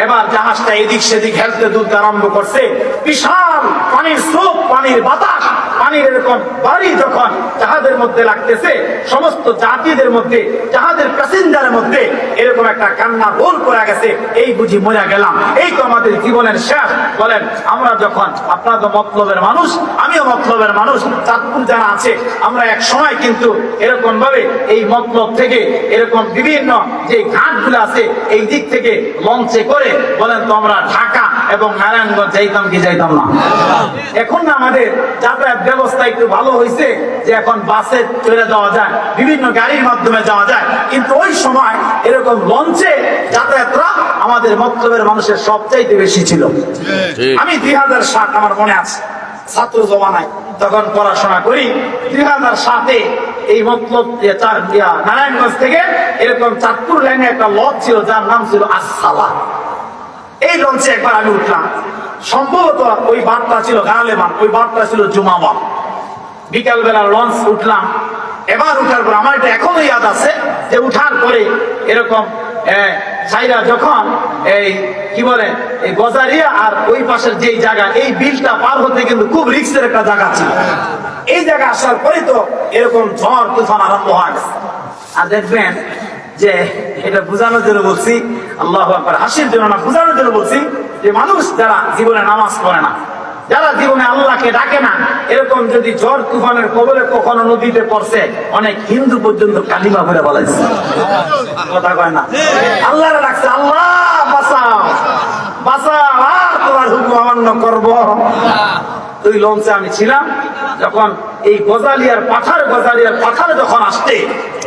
এবার জাহাজটা এদিক সেদিক হেলতে দুলতে আরম্ভ করছে। বিশাল পানির স্রোত, পানির বাতাস, পানির এরকম বাড়ি যখন জাহাজের মধ্যে লাগতেছে, সমস্ত জাতিদের মধ্যে, জাহাজের প্যাসেঞ্জারের মধ্যে এরকম একটা কান্না ভুল করে গেছে, এই বুঝি মরে গেলাম, এই তো আমাদের জীবনের শেষ। বলেন আমরা যখন, আপনারা তো মতলবের মানুষ, আমিও মতলবের মানুষ, চাঁদপুর যারা আছে আমরা এক সময় কিন্তু এরকম ভাবে এই মতলব থেকে এরকম বিভিন্ন যে ঘাটগুলো আছে এই দিক থেকে লঞ্চে করে বলেন তো আমরা ঢাকা এবং নারায়ণগঞ্জ যাইতাম কি যাইতাম না? এখন না আমাদের যাতায়াত ব্যবস্থা একটু ভালো হয়েছে যে এখন বাসে চলে যাওয়া যায়, বিভিন্ন গাড়ির মাধ্যমে যাওয়া যায়, কিন্তু ওই সময় এরকম লঞ্চে যাতায়াতরা আমাদের মতলবের মানুষের সবচাইতে বেশি ছিল। আমি 2007 আমার মনে আছে, ছাত্র জমানায় তখন পড়াশোনা করি, 2007-এ এই মতলব নারায়ণগঞ্জ থেকে এরকম চাঁদপুর লাইনে একটা লঞ্চ ছিল যার নাম ছিল আসসালা। এই লঞ্চে একবার আমি উঠলাম, সম্ভবত ওই বারটা ছিল গালেমান, ওই বারটা ছিল জুমাবার, বিকাল বেলা লঞ্চ উঠলাম। এবার উঠার পর আমার এটা এখনো ইয়াদ আছে যে উঠার পরে এরকম সাইরা যখন এই কি বলে এই গজারিয়া আর ওই পাশের যেই জায়গা, এই বিলটা পার হতে কিন্তু খুব রিস্কের একটা জায়গা ছিল। এই জায়গা আসার পরে তো এরকম ঝড় তুফান আরম্ভ হয়ে গেছে। আর দেখবেন যে এটা বোঝানোর জন্য বলছি, আল্লাহু আকবার, হাসির জন্য না, বোঝানোর জন্য বলছি যে মানুষ যারা জীবনে নামাজ পড়ে না, যারা জীবনে আল্লাহকে ডাকে না, এরকম যদি ঝড় তুফানের কবলে কখনো নদীতে পড়ছে, অনেক হিন্দু পর্যন্ত কালিমা করে বলাইছে, কথা কয় না, আল্লাহরে ডাকছে, আল্লাহ বাঁচাও বাঁচাও, আর তোমার হুকুম অমান্য করবো। ওই লঞ্চে আমি ছিলাম যখন এই গজালিয়ার পাথার যখন আসতে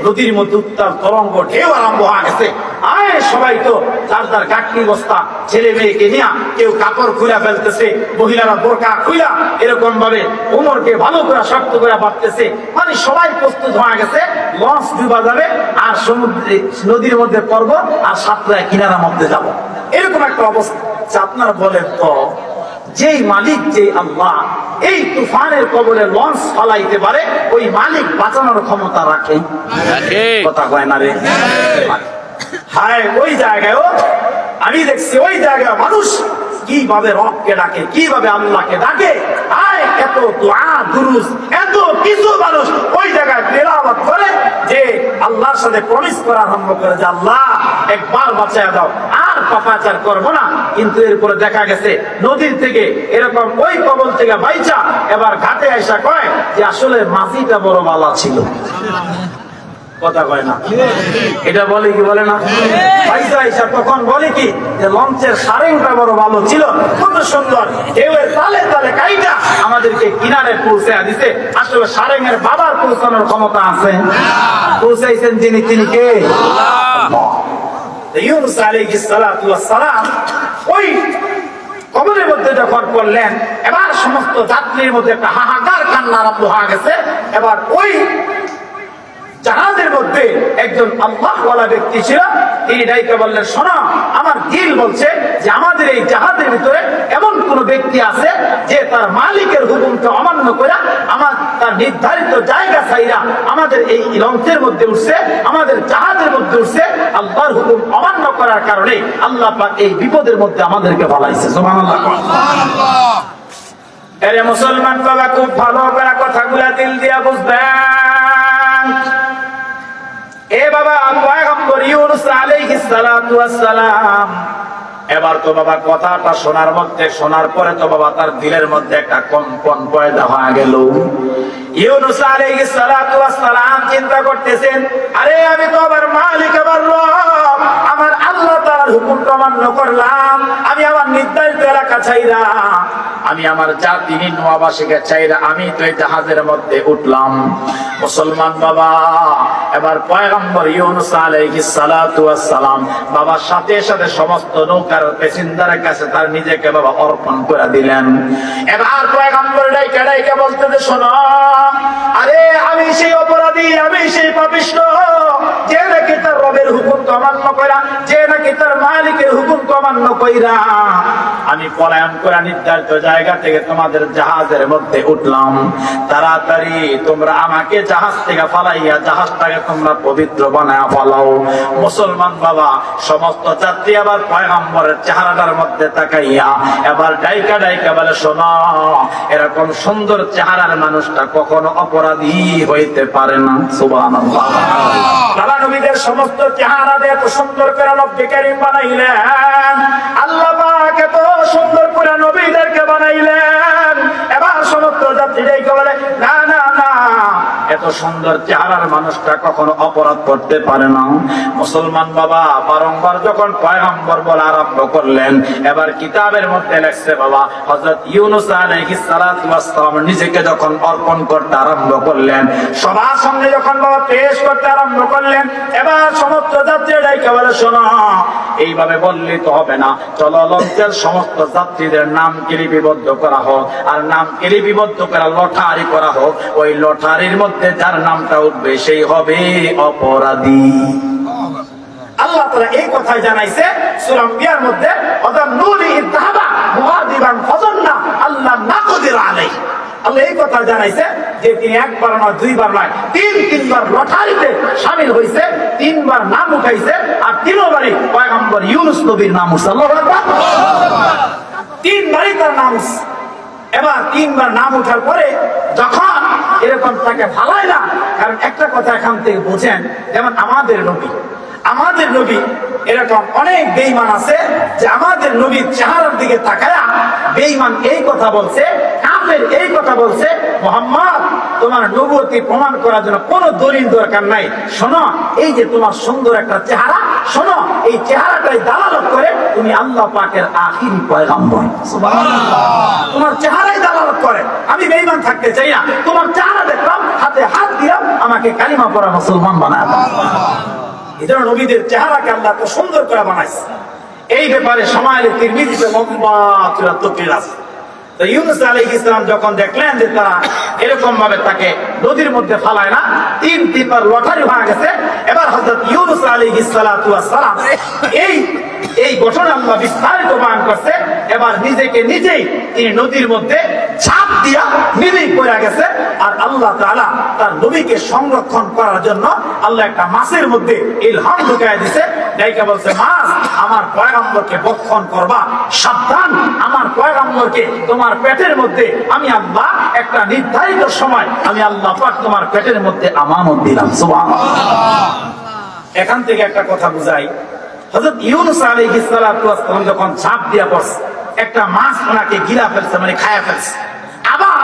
নদীর মধ্যে উত্তাল তরঙ্গ ঢেউ আরম্ভ হয়ে গেছে। আয় সবাই তো যার যার গাঠনি বস্তা ছেলে মেয়েকে নিয়ে কেউ কাপড় খুলে ফেলতেছে, মহিলারা বোরকা খুলা এরকম ভাবে ওমরকে ভালো করে শক্ত করে বাঁধতেছে, মানে সবাই প্রস্তুত হয়ে গেছে, লঞ্চ ডুবা যাবে আর সমুদ্রে নদীর মধ্যে পড়ব আর সাতরায় কিনারার মধ্যে যাব, এরকম একটা অবস্থা। আপনারা বলেন তো যেই মালিক, যে আল্লাহ এই তুফানের কবলে লঞ্চ ফালাইতে পারে, ওই মালিক বাঁচানোর ক্ষমতা রাখে, কথা কয় না রে? হায় ওই জায়গায় আমি দেখছি, ওই জায়গায় মানুষ কিভাবে রবকে ডাকে, কিভাবে আল্লাহকে ডাকে, আয় এত দোয়া দুরুস, এত কিছু মানুষ ওই জায়গায় তেলাওয়াত করে যে আল্লাহর সাথে প্রমিস করা আরম্ভ করে যে আল্লাহ একবার বাঁচায় দাও, আর পাপাচার করবো না। কিন্তু এরপরে দেখা গেছে নদীর থেকে এরকম ওই কবল থেকে বাইচা এবার ঘাটে আইসা কয় যে আসলে মাঝিটা বড় বালা ছিল, কথা কয় না? এটা বলে কি বলে না? পয়সা হিসাব তখন বলে কি যে লঞ্চের সারেংটা বড় ভালো ছিল, কত সুন্দর ঢেউয়ের তালে তালে কাইটা আমাদেরকে কিনারে পৌঁছে দিছে। আসলে সারেংয়ের বাবার পৌঁছানোর ক্ষমতা আছে, পৌঁছাইছেন যিনি, তিনি কে? ইউনূস আলাইহিস সালাতু ওয়াস সালাম ওই কবরের মধ্যে যখন পড়লেন, এবার সমস্ত যাত্রীর মধ্যে একটা হাহাকার কান্না আরম্ভ হয়ে গেছে। এবার ওই জাহাজের মধ্যে একজন আল্লাহওয়ালা ব্যক্তি ছিল, তিনি ডাইকে বললেন, শোনো, আমার দিল বলছে যে আমাদের এই জাহাজের ভিতরে এমন কোন ব্যক্তি আছে যে তার মালিকের হুকুমকে অমান্য করে তার নির্ধারিত জায়গা ছাইরা আমাদের এই লঞ্চের মধ্যে উঠছে, আমাদের জাহাজের মধ্যে উঠছে, আল্লাহর হুকুম অমান্য করার কারণে আল্লাহ পাক এই বিপদের মধ্যে আমাদেরকে ফলাইছে। সুবহানাল্লাহ। এরে মুসলমান বাবা, খুব ভালো করে কথাগুলা দিল দিয়া বুঝবেন। এ বাবা, পয়গম্বর ইউনূস আলাইহিস সালাতু ওয়াস সালাম এবার তো বাবা কথাটা শোনার পরে তো বাবা তার দিলের মধ্যে একটা কম্পন পয়দা হয়ে গেল। ইউনূস আলাইহিস সালাতু ওয়াস সালাম চিন্তা করতেছেন, আরে আমি তো আমার মালিক, আমার রব, আমার আল্লাহ তাআলার হুকুম অমান্য করলাম, আমি আমার নির্ধারিত এলাকা ছাইরা, আমি আমার জাতি নিন্নবাসীকে ছাইরা আমি তো এই জাহাজের মধ্যে উঠলাম। মুসলমান বাবা, এবার পয়গম্বর ইউনূস আলাইহিস সালাতু ওয়াস সালাম বাবার সাথে সাথে সমস্ত নৌকার প্যাসেঞ্জারের কাছে তার নিজেকে বাবা অর্পণ করে দিলেন। এবার পয়গম্বর ডাইকে বলতে যে, শোনো, আরে আমি সেই অপরাধী, আমি সেই পাপিষ্ঠ, যে নাকি তার রবের হুকুম অমান্য করা, যে নাকি তার মালিকের হুকুম অমান্য কইরা আমি পলায়ন করে নির্ধারিত জায়গা থেকে তোমাদের জাহাজের মধ্যে উঠলাম। তাড়াতাড়ি তোমরা আমাকে জাহাজ থেকে ফালাইয়া জাহাজটাকে তোমরা পবিত্র বানায়া ফেলাও। মুসলমান বাবা সমস্ত যাত্রী আবার পয়গম্বরের চেহারাটার মধ্যে তাকাইয়া এবার ডাইকা ডাইকা বলে, শোনো, এরকম সুন্দর চেহারার মানুষটা কখনো অপরাধী হইতে পারে না। সুবহানাল্লাহ। আল্লাহ নবীদের সমস্ত চেহারা দিয়ে এত সুন্দর করে নবী কারীম বানাইলেন। আল্লাহ পাক এত সুন্দর করে নবীদেরকে বানাইলেন। এবার সমস্ত যাত্রীদেরকে বলে, না না না, এত সুন্দর চেহারার মানুষটা কখনো অপরাধ করতে পারে না। মুসলমান বাবা বারংবার যখন পয়গম্বর বলা আরম্ভ করলেন, এবার কিতাবের মধ্যে লেখছে বাবা হযরত ইউনূস আলাইহিস সালাতু ওয়াস সালাম নিজেকে যখন অর্পণ করতে আরম্ভ করলেন, সবার সামনে যখন বাবা পেশ করতে আরম্ভ করলেন, এবার সমস্ত যাত্রীরাই বলে, শোনো, এইভাবে বললে তো হবে না, চলো লঞ্চের সমস্ত যাত্রীদের নাম লিপিবদ্ধ করা হোক, আর নাম লিপিবদ্ধ করা লটারি করা হোক। ওই লটারির মধ্যে যার নামটা উঠবে সেই হবে অপরাধী। আল্লাহ তাআলা এই কথাই জানাইছে সূরা আম্বিয়ার মধ্যে, ওয়াদান্নুনি ইযহাবা মুআদিবান ফাযান্না আল্লাহ নাকদির আলাইহি। আল্লাহ এই কথা জানাইছে যে তিনি একবার নয়, দুইবার নয়, তিনবার লটারিতে শামিল হইছে, তিনবার নাম উঠাইছে, আর তিনবারই পয়গম্বর ইউনূস নবীর নাম উঠছে। আল্লাহু আকবার। তিনবারই তার নাম উঠছে। এবার তিনবার নাম উঠার পরে যখন এরকম তাকে ভালাই না, কারণ একটা কথা এখান থেকে বোঝেন, যেমন আমাদের নবী এরকম অনেক বেঈমান আছে যে আমাদের নবীর চেহারার দিকে তাকায়া বেঈমান এই কথা বলছে, কাফের এই কথা বলছে, মুহাম্মদ তোমার নবুয়তি প্রমাণ করার জন্য কোনো দলিল দরকার নাই। শোনো, এই যে তোমার সুন্দর একটা চেহারা, শোনো, এই চেহারাটাই দালালত করে তুমি আল্লাহ পাকের আখিরি পয়গম্বর। সুবহানাল্লাহ। তোমার চেহারাই দালালত করে। আমি বেঈমান থাকতে চাই না, তোমার চেহারা দেখলাম, হাতে হাত দিলাম, আমাকে কালিমা পড়া মুসলমান বানায় দাও। এই জন্য নবীদের চেহারাকে আল্লাহ তো সুন্দর করে বানাইছে। এই ব্যাপারে সমায়ের তিরমিজিতে লম্বা তফসীর আছে। তো ইউনূস আলাইহিস সালাম যখন দেখলেন যে তারা এরকম ভাবে তাকে নদীর মধ্যে ফালায় না, তিনবার লটারি হয়ে গেছে, এবার হযরত ইউনূস আলাইহিস সালাতু ওয়াস সালাম এই ঘটনা আল্লাহ বিস্তারিত বয়ান করছে। এবার নিজেকে নিজেই তিনি নদীর মধ্যে ঝাঁপ দিয়া নিজেই পড়ে গেছে। আর আল্লাহ তাআলা তার নবীকে সংরক্ষণ করার জন্য আল্লাহ একটা মাছের মধ্যে ইলহাম ঢুকায় দিছে। ডাইকা বলছে, মাছ, আমার পয়গম্বরকে ভক্ষণ করবা, সাবধান, আমার পয়গম্বরকে তোমার পেটের মধ্যে আমি আল্লাহ একটা নির্ধারিত সময় আমি আল্লাহ পাক তোমার পেটের মধ্যে আমানত দিলাম। সুবহানাল্লাহ। এখান থেকে একটা কথা বুঝাই, হযরত ইউনূস আলাইহিস সালাতু ওয়াস সালাম যখন ঝাঁপ দিয়া পড়ছে, একটা মাছ ওনাকে গিলা ফেলছে, মানে খায়া ফেলছে। আবার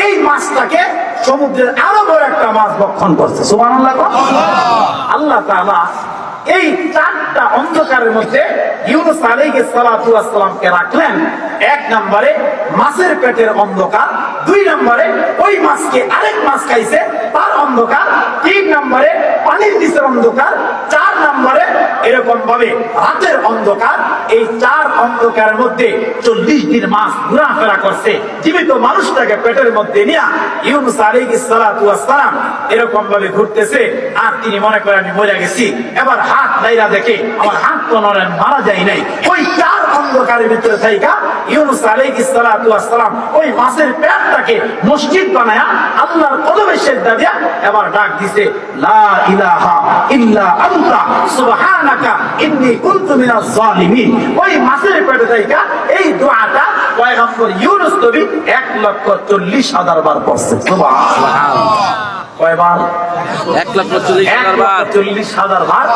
এই মাছটাকে সমুদ্রের আরো বড় একটা মাছ ভক্ষণ করছে। সুবহানাল্লাহ। আল্লাহ তাআলা এই চারটা অন্ধকারের মধ্যে ইউনূস আলাইহিস সালাতু ওয়াস সালামকে রাখলেন। এক নম্বরে মাছের পেটের অন্ধকার, দুই নম্বরে ওই মাছকে আরেক মাছ খাইছে তার অন্ধকার, তিন নম্বরে পানির নিচের অন্ধকার, চার নম্বরে এরকম ভাবে রাতের অন্ধকার। এই চার অন্ধকারের মধ্যে 40 দিন মাছ ঘোরাফেরা করছে, জীবিত মানুষটাকে পেটের মধ্যে নিয়ে ইউনূস আলাইহিস সালাতু ওয়াস সালাম এরকম ভাবে ঘুরতেছে। আর তিনি মনে করেন আমি মরে গেছি, এবার হাত নাইরা দেখে আমার হাত তো নড়েন, মারা যায় নাই। ওই চার অন্ধকারের ভিতরে থাইকা ইউনূস আলাইহিস সালাতু ওয়াস সালাম ওই মাছের পেটটাকে মসজিদ বানায়া আল্লাহর কদমে সিজদা দিয়া এবার ডাক দিছে, লা ইলাহা ইল্লা আনতা সুবহানাকা ইন্নী কুনতু মিনাজ জালিমিন। ওই মাছের পেটে থাইকা এই দোয়াটা পয়গম্বর ইউনূস নবী 1,40,000 বার পড়ছে। সুবহানাল্লাহ। কয়বার? 1,40,000 বার।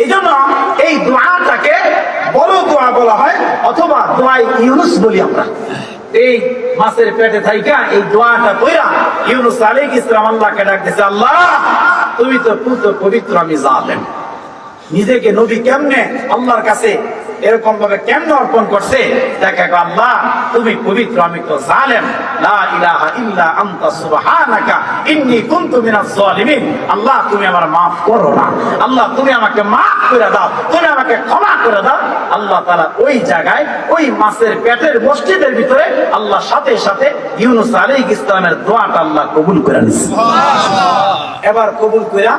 এই জন্য এই দোয়াটাকে বড় দোয়া বলা হয়, অথবা দোয়া ইউনূস বলি আমরা। এই মাছের পেটে থাইকা এই দোয়াটা কইরা ইউনূস আলাইহিস সালাম আল্লাহকে ডাক দিয়েছে, আল্লাহ তুমি তো পুত্র পবিত্র, আমি জালেম। নিজেকে নবী কেমনে আল্লাহর কাছে এরকম ভাবে কেমনে অর্পণ করছে, দেখে আল্লাহ তুমি পবিত্র, আমি তো জালেম। লা ইলাহা ইল্লা আনতা সুবহানাকা ইন্নী কুনতু মিনাজ জালিমিন। আল্লাহ তুমি আমার মাফ করো না, আল্লাহ তুমি আমাকে মাফ করে দাও, তুমি আমাকে ক্ষমা করে দাও। আল্লাহ তাআলা ওই জায়গায় ওই মাছের পেটের মসজিদের ভিতরে আল্লাহ সাথে সাথে ইউনূস আলাইহিস সালামের দোয়াটা আল্লাহ কবুল করে নিয়েছে। সুবহানাল্লাহ। এবার কবুল কইরা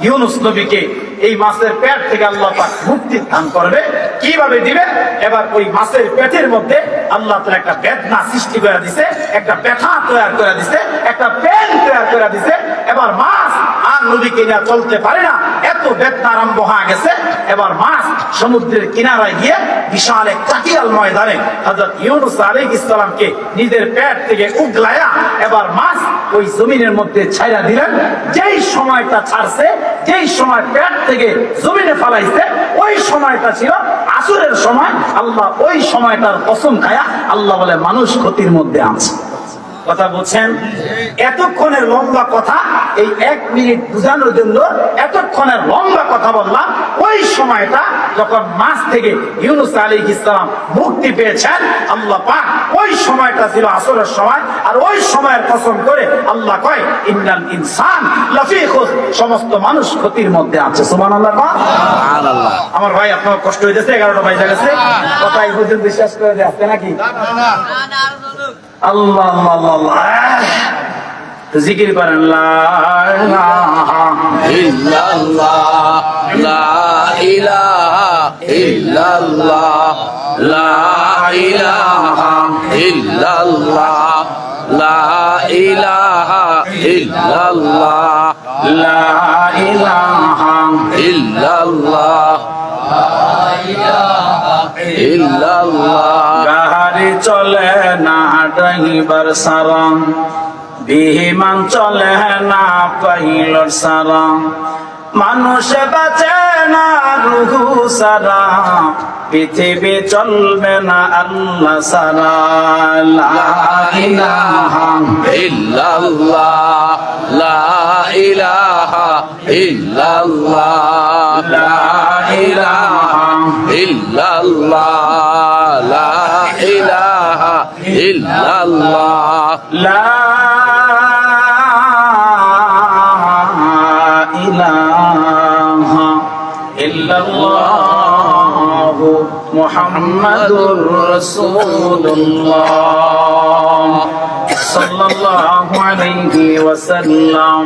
ইউনুস নবীকে এই মাছের পেট থেকে আল্লাহ পাক মুক্তি দান করবে। কিভাবে দিবে? এবার ওই মাছের পেটের মধ্যে আল্লাহ তাআলা একটা বেদনা সৃষ্টি করে দিছে, একটা ব্যথা তৈরি করে দিছে, একটা পেন তৈরি করে দিছে। এবার মাছ আর নদীকে নিয়ে চলতে পারে না, এত বেদনা আরম্ভ হয়ে গেছে। এবার মাছ সমুদ্রের কিনারায় গিয়ে বিশাল এক চাকিয়াল ময়দানে হযরত ইউনুস আলাইহিস সালামকে নিজের পেট থেকে উগলায়া এবার মাছ ওই জমিনের মধ্যে ছাইরা দিলেন। যেই সময়টা ছাড়ছে, যেই সময় পেট থেকে জমিনে ফালাইছে, ওই সময়টা ছিল আসরের সময়। আল্লাহ ওই সময়টার কসম খায়া আল্লাহ বলে মানুষ ক্ষতির মধ্যে আছে। কথা বলছেন? এতক্ষণের লম্বা কথা এই 1 মিনিট বোঝানোর জন্য এতক্ষণের লম্বা কথা বললাম। ওই সময়টা যখন মাছ থেকে ইউনুস আলাইহিস সালাম মুক্তি পেয়েছেন আল্লাহ পাক, ওই সময়টা ছিল আসরের সময়। আর ওই সময়ের কসম করে আল্লাহ কয় ইন্নাল ইনসান লাফি খুসর, সমস্ত মানুষ ক্ষতির মধ্যে আছে। সুবহানাল্লাহ। সুবহানাল্লাহ। আমার ভাই আপনার কষ্ট হইতেছে, 11টা বাজে গেছে, কথা এই পর্যন্ত বিশ্বাস করে দিয়ে আসছে নাকি? আল্লাহ আল্লাহ আল্লাহ জিকির করেন লা ইলাহা ইল্লাল্লাহ লা ইলাহা ইল্লাল্লাহ লা ইলাহা ইল্লাল্লাহ লা ইলাহা ইল্লাল্লাহ লা ইলাহা ইল্লাল্লাহ ইল্লাল্লাহ। গাড়ি চলে না ড্রাইভার সারা, বিমান চলে না পাইলট সারা, মানুষ বাঁচে না রুহু সারা, পৃথিবী চলবে না আল্লাহ সারা। লা ইলাহা ইল্লাল্লাহ লা ইলাহা ইল্লাল্লাহ লা ইলাহা ইল্লাল্লাহ লা ইলাহা ইল্লাল্লাহ লা ইলাহা ইল্লাল্লাহ মুহাম্মাদুর রাসূলুল্লাহ সাল্লাল্লাহু আলাইহি ওয়াসাল্লাম।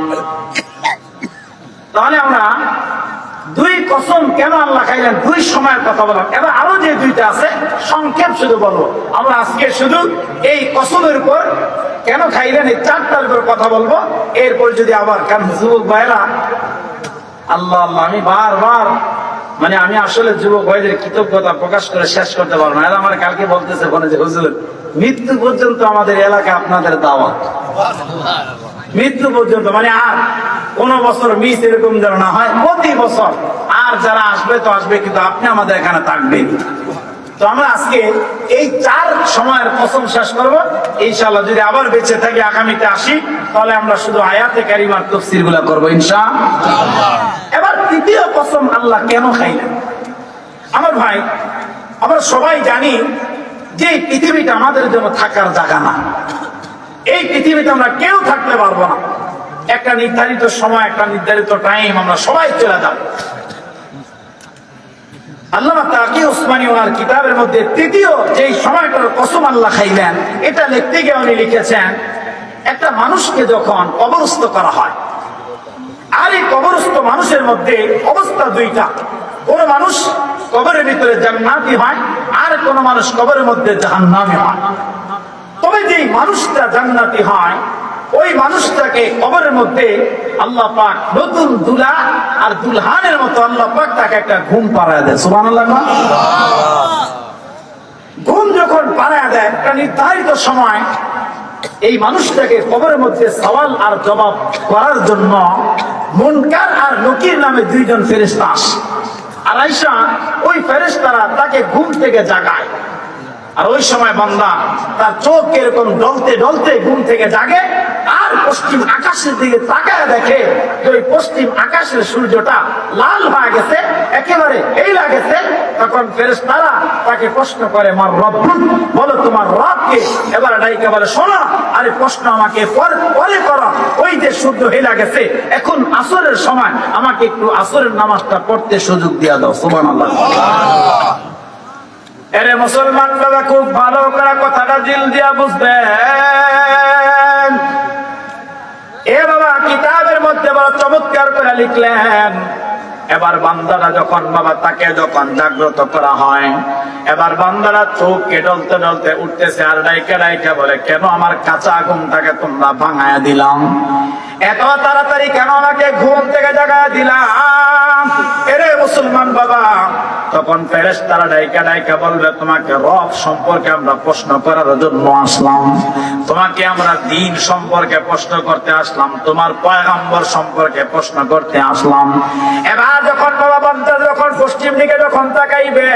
তাহলে আমরা দুই কসম কেন আল্লাহ খাইলেন, দুই সময়ের কথা বললাম। এবার আরো যে দুইটা আছে সংক্ষেপ শুধু বলবো। আমরা আজকে শুধু এই কসমের উপর কেন খাইলেন এই 4টার উপর কথা বলবো। এরপর যদি আবার কারণ যুবক ভাইরা আল্লাহ আল্লাহ, আমি বারবার আমি আসলে যুবক ভাইদের কৃতজ্ঞতা প্রকাশ করে শেষ করতে পারবো না। এরা আমার কালকে বলতেছে ফোনে যে হুজুর মৃত্যু পর্যন্ত আমাদের এলাকা আপনাদের দাওয়াত, মৃত্যু পর্যন্ত আর কোন বছর মিস এরকম যেন না হয়, প্রতি বছর। আর যারা আসবে তো আসবে, কিন্তু আপনি আমাদের এখানে থাকবেন। তো আমরা আজকে এই 4 সময়ের কসম শেষ করবো ইনশাআল্লাহ। যদি আবার বেঁচে থাকি আগামীতে আসি, তাহলে আমরা শুধু আয়াতে কারিমার তাফসীর গুলা করবো ইনশাআল্লাহ। এবার তৃতীয় কসম আল্লাহ কেন খাইলেন? আমার ভাই, আমরা সবাই জানি যে এই পৃথিবীটা আমাদের জন্য থাকার জায়গা না। এই পৃথিবীতে আমরা কেউ থাকতে পারবো না। একটা নির্ধারিত সময়, একটা নির্ধারিত টাইম আমরা সবাই চলে যাব। আল্লামা তাকি উসমানী ওনার কিতাবের মধ্যে তৃতীয় যেই সময়টার কসম আল্লাহ খাইলেন, এটা লিখতে গিয়ে উনি লিখেছেন, একটা মানুষকে যখন কবরস্থ করা হয়, আর এই কবরস্থ মানুষের মধ্যে অবস্থা দুইটা। কোন মানুষ কবরের ভিতরে জান্নাতি হয়, আর কোন মানুষ কবরের মধ্যে জাহান্নামী হয়। তবে যেই মানুষটা জান্নাতি হয়, ওই মানুষটাকে কবরের মধ্যে আল্লাহ পাক নতুন দুলা আর দুলহানের মতো আল্লাহ পাক তাকে একটা ঘুম পাড়ায় দেয়। সুবহানাল্লাহ। ঘুম যখন পাড়ায় দেয় একটা নির্ধারিত সময়, এই মানুষটাকে কবরের মধ্যে সওয়াল আর জবাব করার জন্য মুনকার আর নকির নামে 2 জন ফেরেশতা আসে। আর আয়েশা ওই ফেরেশতারা তাকে ঘুম থেকে জাগায়। আর ওই সময় বান্দা তার চোখ এরকম ডলতে ডলতে ঘুম থেকে জাগে, আর পশ্চিম আকাশের দিকে তাকায় দেখে যে ওই পশ্চিম আকাশের সূর্যটা লাল হয়ে গেছে, একেবারে এই লাগেছে। তখন ফেরেশতারা তাকে প্রশ্ন করে, মার রব্বুক, বলো তোমার রব কে? এবার ডাইকা বলে, শোনো, আরে প্রশ্ন আমাকে পরে করো। ওই যে সূর্য হেলা গেছে, এখন আসরের সময়, আমাকে একটু আসরের নামাজটা পড়তে সুযোগ দিয়া দাও। সুবহানাল্লাহ। এরে মুসলমান বাবা, খুব ভালো করে কথাটা দিল দিয়া বুঝবেন। এ বাবা, কিতাবের মধ্যে বলা বড় চমৎকার করে লিখলেন। এবার বান্দারা যখন বাবা তাকে যখন জাগ্রত করা হয়, এবার বান্দারা চোখকে ডলতে ডলতে উঠতেছে আর ডাইকা ডাইকা বলে, কেন আমার কাঁচা ঘুমটাকে তোমরা ভাঙায়া দিলাম? এত তাড়াতাড়ি কেন আমাকে ঘুম থেকে জাগায়া দিলাম? এরে মুসলমান বাবা, তখন ফেরেশতারা ডাইকা ডাইকা বলবে, তোমাকে রব সম্পর্কে আমরা প্রশ্ন করার জন্য আসলাম, তোমাকে আমরা দ্বীন সম্পর্কে প্রশ্ন করতে আসলাম, তোমার পয়গম্বর সম্পর্কে প্রশ্ন করতে আসলাম। এবার যখন বাবা বান্দা যখন পশ্চিম দিকে যখন তাকাইবে,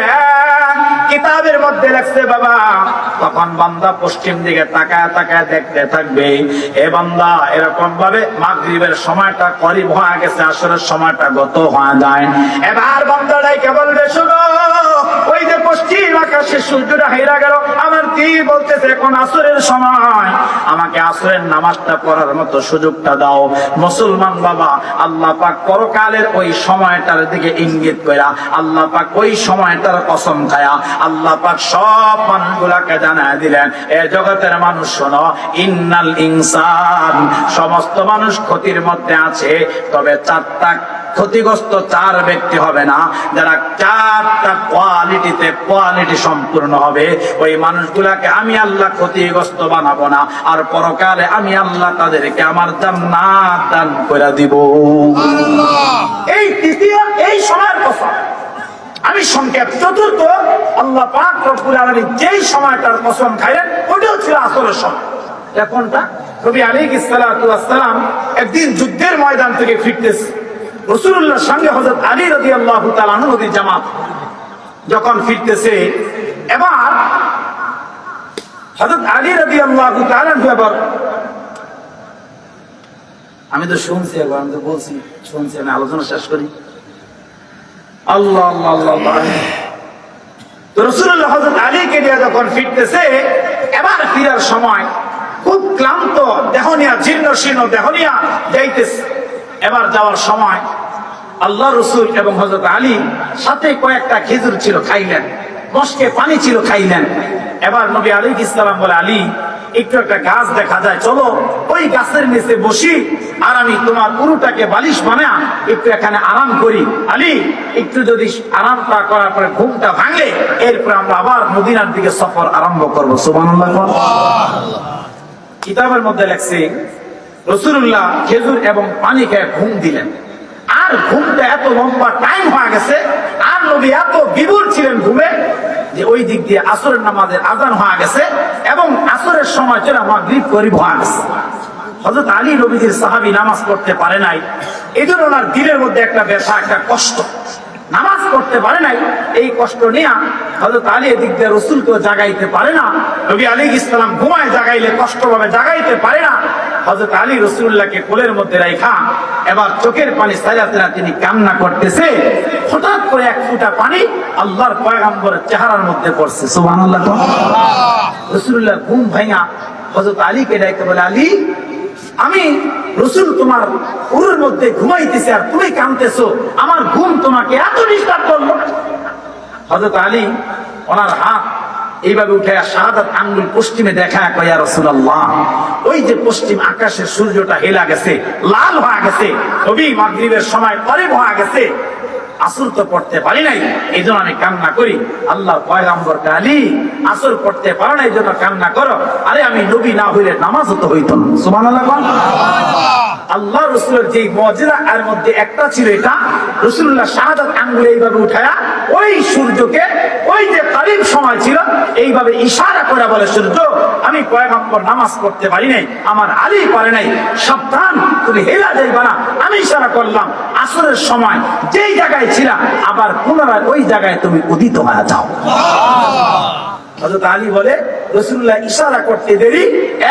কিতাবের মধ্যে লেখছে বাবা, তখন বান্দা পশ্চিম দিকে তাকায় তাকায় দেখতে থাকবে। এ বান্দা এরকম ভাবে মাগরিবের সময়টা করিব হয়ে গেছে, আসরের সময়টা গত হয়ে যায়। এবার বান্দাটাই কে বলবে, শোনো, ওই যে পশ্চিম আকাশে সূর্যটা হেরা গেল, আমার দিল বলতেছে এখন আসরের সময়, আমাকে আসরের নামাজটা পড়ার মতো সুযোগটা দাও। মুসলমান বাবা, আল্লাহ পাক পরকালের ওই সময়টার দিকে ইঙ্গিত কইরা, আল্লাহ পাক ওই সময়টার কসম খায়া আল্লাহ পাক সব মানুষগুলাকে জানায় দিলেন, এ জগতের মানুষ শোনো, ইন্নাল ইনসান, সমস্ত মানুষ ক্ষতির মধ্যে আছে, তবে চারটা ক্ষতিগ্রস্ত চার ব্যক্তি হবে না, যারা চারটা কোয়ালিটি সম্পূর্ণ হবে, ওই মানুষগুলাকে আমি আল্লাহ ক্ষতিগ্রস্ত বানাবো না, আর পরকালে আমি আল্লাহ তাদেরকে আমার জান্নাত দান করে দিব। এই তৃতীয় এই সময়ের কথা আমি সংক্ষেপ। চতুর্থ, আল্লাহ পাক রব্বুল আলামিন যেই সময়টার কসম খাইলেন ওটাও ছিল আসরের সময়। কোনটা? নবী আলাইহিস সালাতু ওয়াস সালাম একদিন যুদ্ধের ময়দান থেকে ফিরতেছে, রাসূলুল্লাহর সঙ্গে হযরত আলী রাদিয়াল্লাহু তাআলা আনহু নবীর জামাত যখন ফিরতেছে, এবার হযরত আলী রাদিয়াল্লাহু তাআলা আনহু, এবার আমি তো শুনছি, একবার আমি তো বলছি, শুনছি, আমি আলোচনা শেষ করি। আল্লাহ আল্লাহ আল্লাহ, তো রাসূলুল্লাহ হযরত আলীকে নিয়ে যখন ফিরতেছে, এবার ফিরার সময় খুব ক্লান্ত দেহনিয়া, জীর্ণ শীর্ণ দেহনিয়া যাইতেছে। এবার যাওয়ার সময় আল্লাহ রসুল এবং হযরত আলী সাথে কয়েকটা খেজুর ছিল, খাইলেন, মস্কে পানি ছিল, খাইলেন। এবার নবী আলাইহিস সালাম বলে, আলী, একটু একটা গাছ দেখা যায়, চলো ওই গাছের নিচে বসি, আর আমি তোমার পুরোটাকে বালিশ বানা একটু এখানে আরাম করি। আলী, একটু যদি আরামটা করার পরে ঘুমটা ভাঙে, এরপর আমরা আবার মদিনার দিকে সফর আরম্ভ করবো। সুবহানাল্লাহ। কিতাবের মধ্যে লেখছে, রাসূলুল্লাহ খেজুর এবং পানি খেয়ে ঘুম দিলেন, আর ঘুমটা এত লম্বা টাইম হয়ে গেছে, আর নবী এত বিভোর ছিলেন ঘুমে, যে ওই দিক দিয়ে আসরের নামাজের আযান হয়ে গেছে এবং আসরের সময় চলে মাগরিব করিব হয়ে গেছে। হযরত আলী নবীজির সাহাবী নামাজ পড়তে পারে নাই, এই জন্য ওনার দিলের মধ্যে একটা ব্যথা, একটা কষ্ট, নামাজ পড়তে পারে নাই। এই কষ্ট নিয়ে হযরত আলী এদিক দিয়ে রাসূলকে জাগাইতে পারে না, নবী আলাইহিস সালাম ঘুমায় জাগাইলে কষ্ট ভাবে জাগাইতে পারে না। হযরত আলী রাসূলুল্লাহকে কোলের মধ্যে রাখা এবার চোখের পানি ছাড়াতে না তিনি কান্না করতেছে। হঠাৎ করে এক ফোঁটা পানি আল্লাহর পয়গম্বরের চেহারার মধ্যে পড়ছে। সুবহানাল্লাহ। রাসূলুল্লাহ ঘুম ভাঙা হযরত আলীকে ডাইকে বলে, আলী, আমি রাসূল তোমার উরুর মধ্যে ঘুমাইতেছি আর তুমি কাঁদতেছো, আমার ঘুম তোমাকে এত ডিস্টার্ব করলো? হযরত আলী ওনার হাত এইভাবে উঠে শাহাদাত আঙ্গুল পশ্চিমে দেখা, কয়, ইয়া রাসূলুল্লাহ, ওই যে পশ্চিম আকাশের সূর্যটা হেলা গেছে, লাল হয়ে গেছে, নবী মাগরিবের সময় করিব হয়ে গেছে, আসর তো পড়তে পারি নাই, এই জন্য আমি কান্না করি। আল্লাহর পয়গম্বর, আলী, আসর পড়তে পারো না এই জন্য কান্না করো? আরে আমি নবী না হইলে নামাজও তো হইতো না। সুবহানাল্লাহ। আল্লাহ রসুলের যে মুজিজা এর মধ্যে একটা ছিল, এটা রাসূলুল্লাহ শাহাদাত আঙ্গুল এইভাবে উঠায়া ওই সূর্যকে, ওই যে কারিম সময় ছিল, এইভাবে ইশারা করে বলে, সূর্য, আমি পয়গম্বর নামাজ পড়তে পারি নাই, আমার আলী পারে নাই, সাবধান, তুমি হেলা যাইবা না। আমি ইশারা করলাম, আসরের সময় যেই জায়গায় ছিলা আবার পুনরায় ওই জায়গায় তুমি উদিত হয়ে যাও। হযরত আলী বলে, রাসূলুল্লাহ ইশারা করতে দেরি,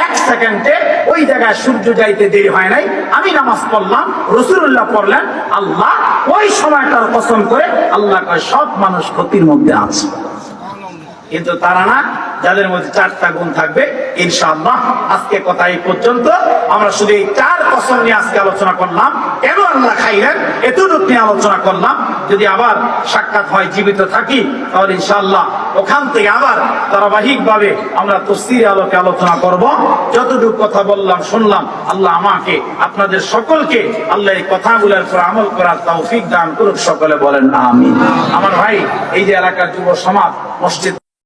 এক সেকেন্ডে ওই জায়গায় সূর্য যাইতে দেরি হয় নাই, আমি নামাজ পড়লাম, রাসূলুল্লাহ পড়লেন, আল্লাহ ওই সময়টার কসম করে আল্লাহ কয় সব মানুষ ক্ষতির মধ্যে আছে। কিন্তু তারা না, যাদের মধ্যে 4টা গুণ থাকবে ইনশাআল্লাহ। আজকে কথা এই পর্যন্ত। আমরা শুধু এই 4 কসম নিয়ে আজকে আলোচনা করলাম, কেন আল্লাহ খাইলেন এতটুকু নিয়ে আলোচনা করলাম। যদি আবার সাক্ষাৎ হয়, জীবিত থাকি, তাহলে ইনশাআল্লাহ ওখান থেকে আবার ধারাবাহিক ভাবে আমরা তাফসীরের আলোকে আলোচনা করব। যতটুকু কথা বললাম শুনলাম, আল্লাহ আমাকে আপনাদের সকলকে আল্লাহ এই কথাগুলোর উপর আমল করার তৌফিক দান করুক। সকলে বলেন আমিন। আমার ভাই, এই যে এলাকার যুব সমাজ মসজিদ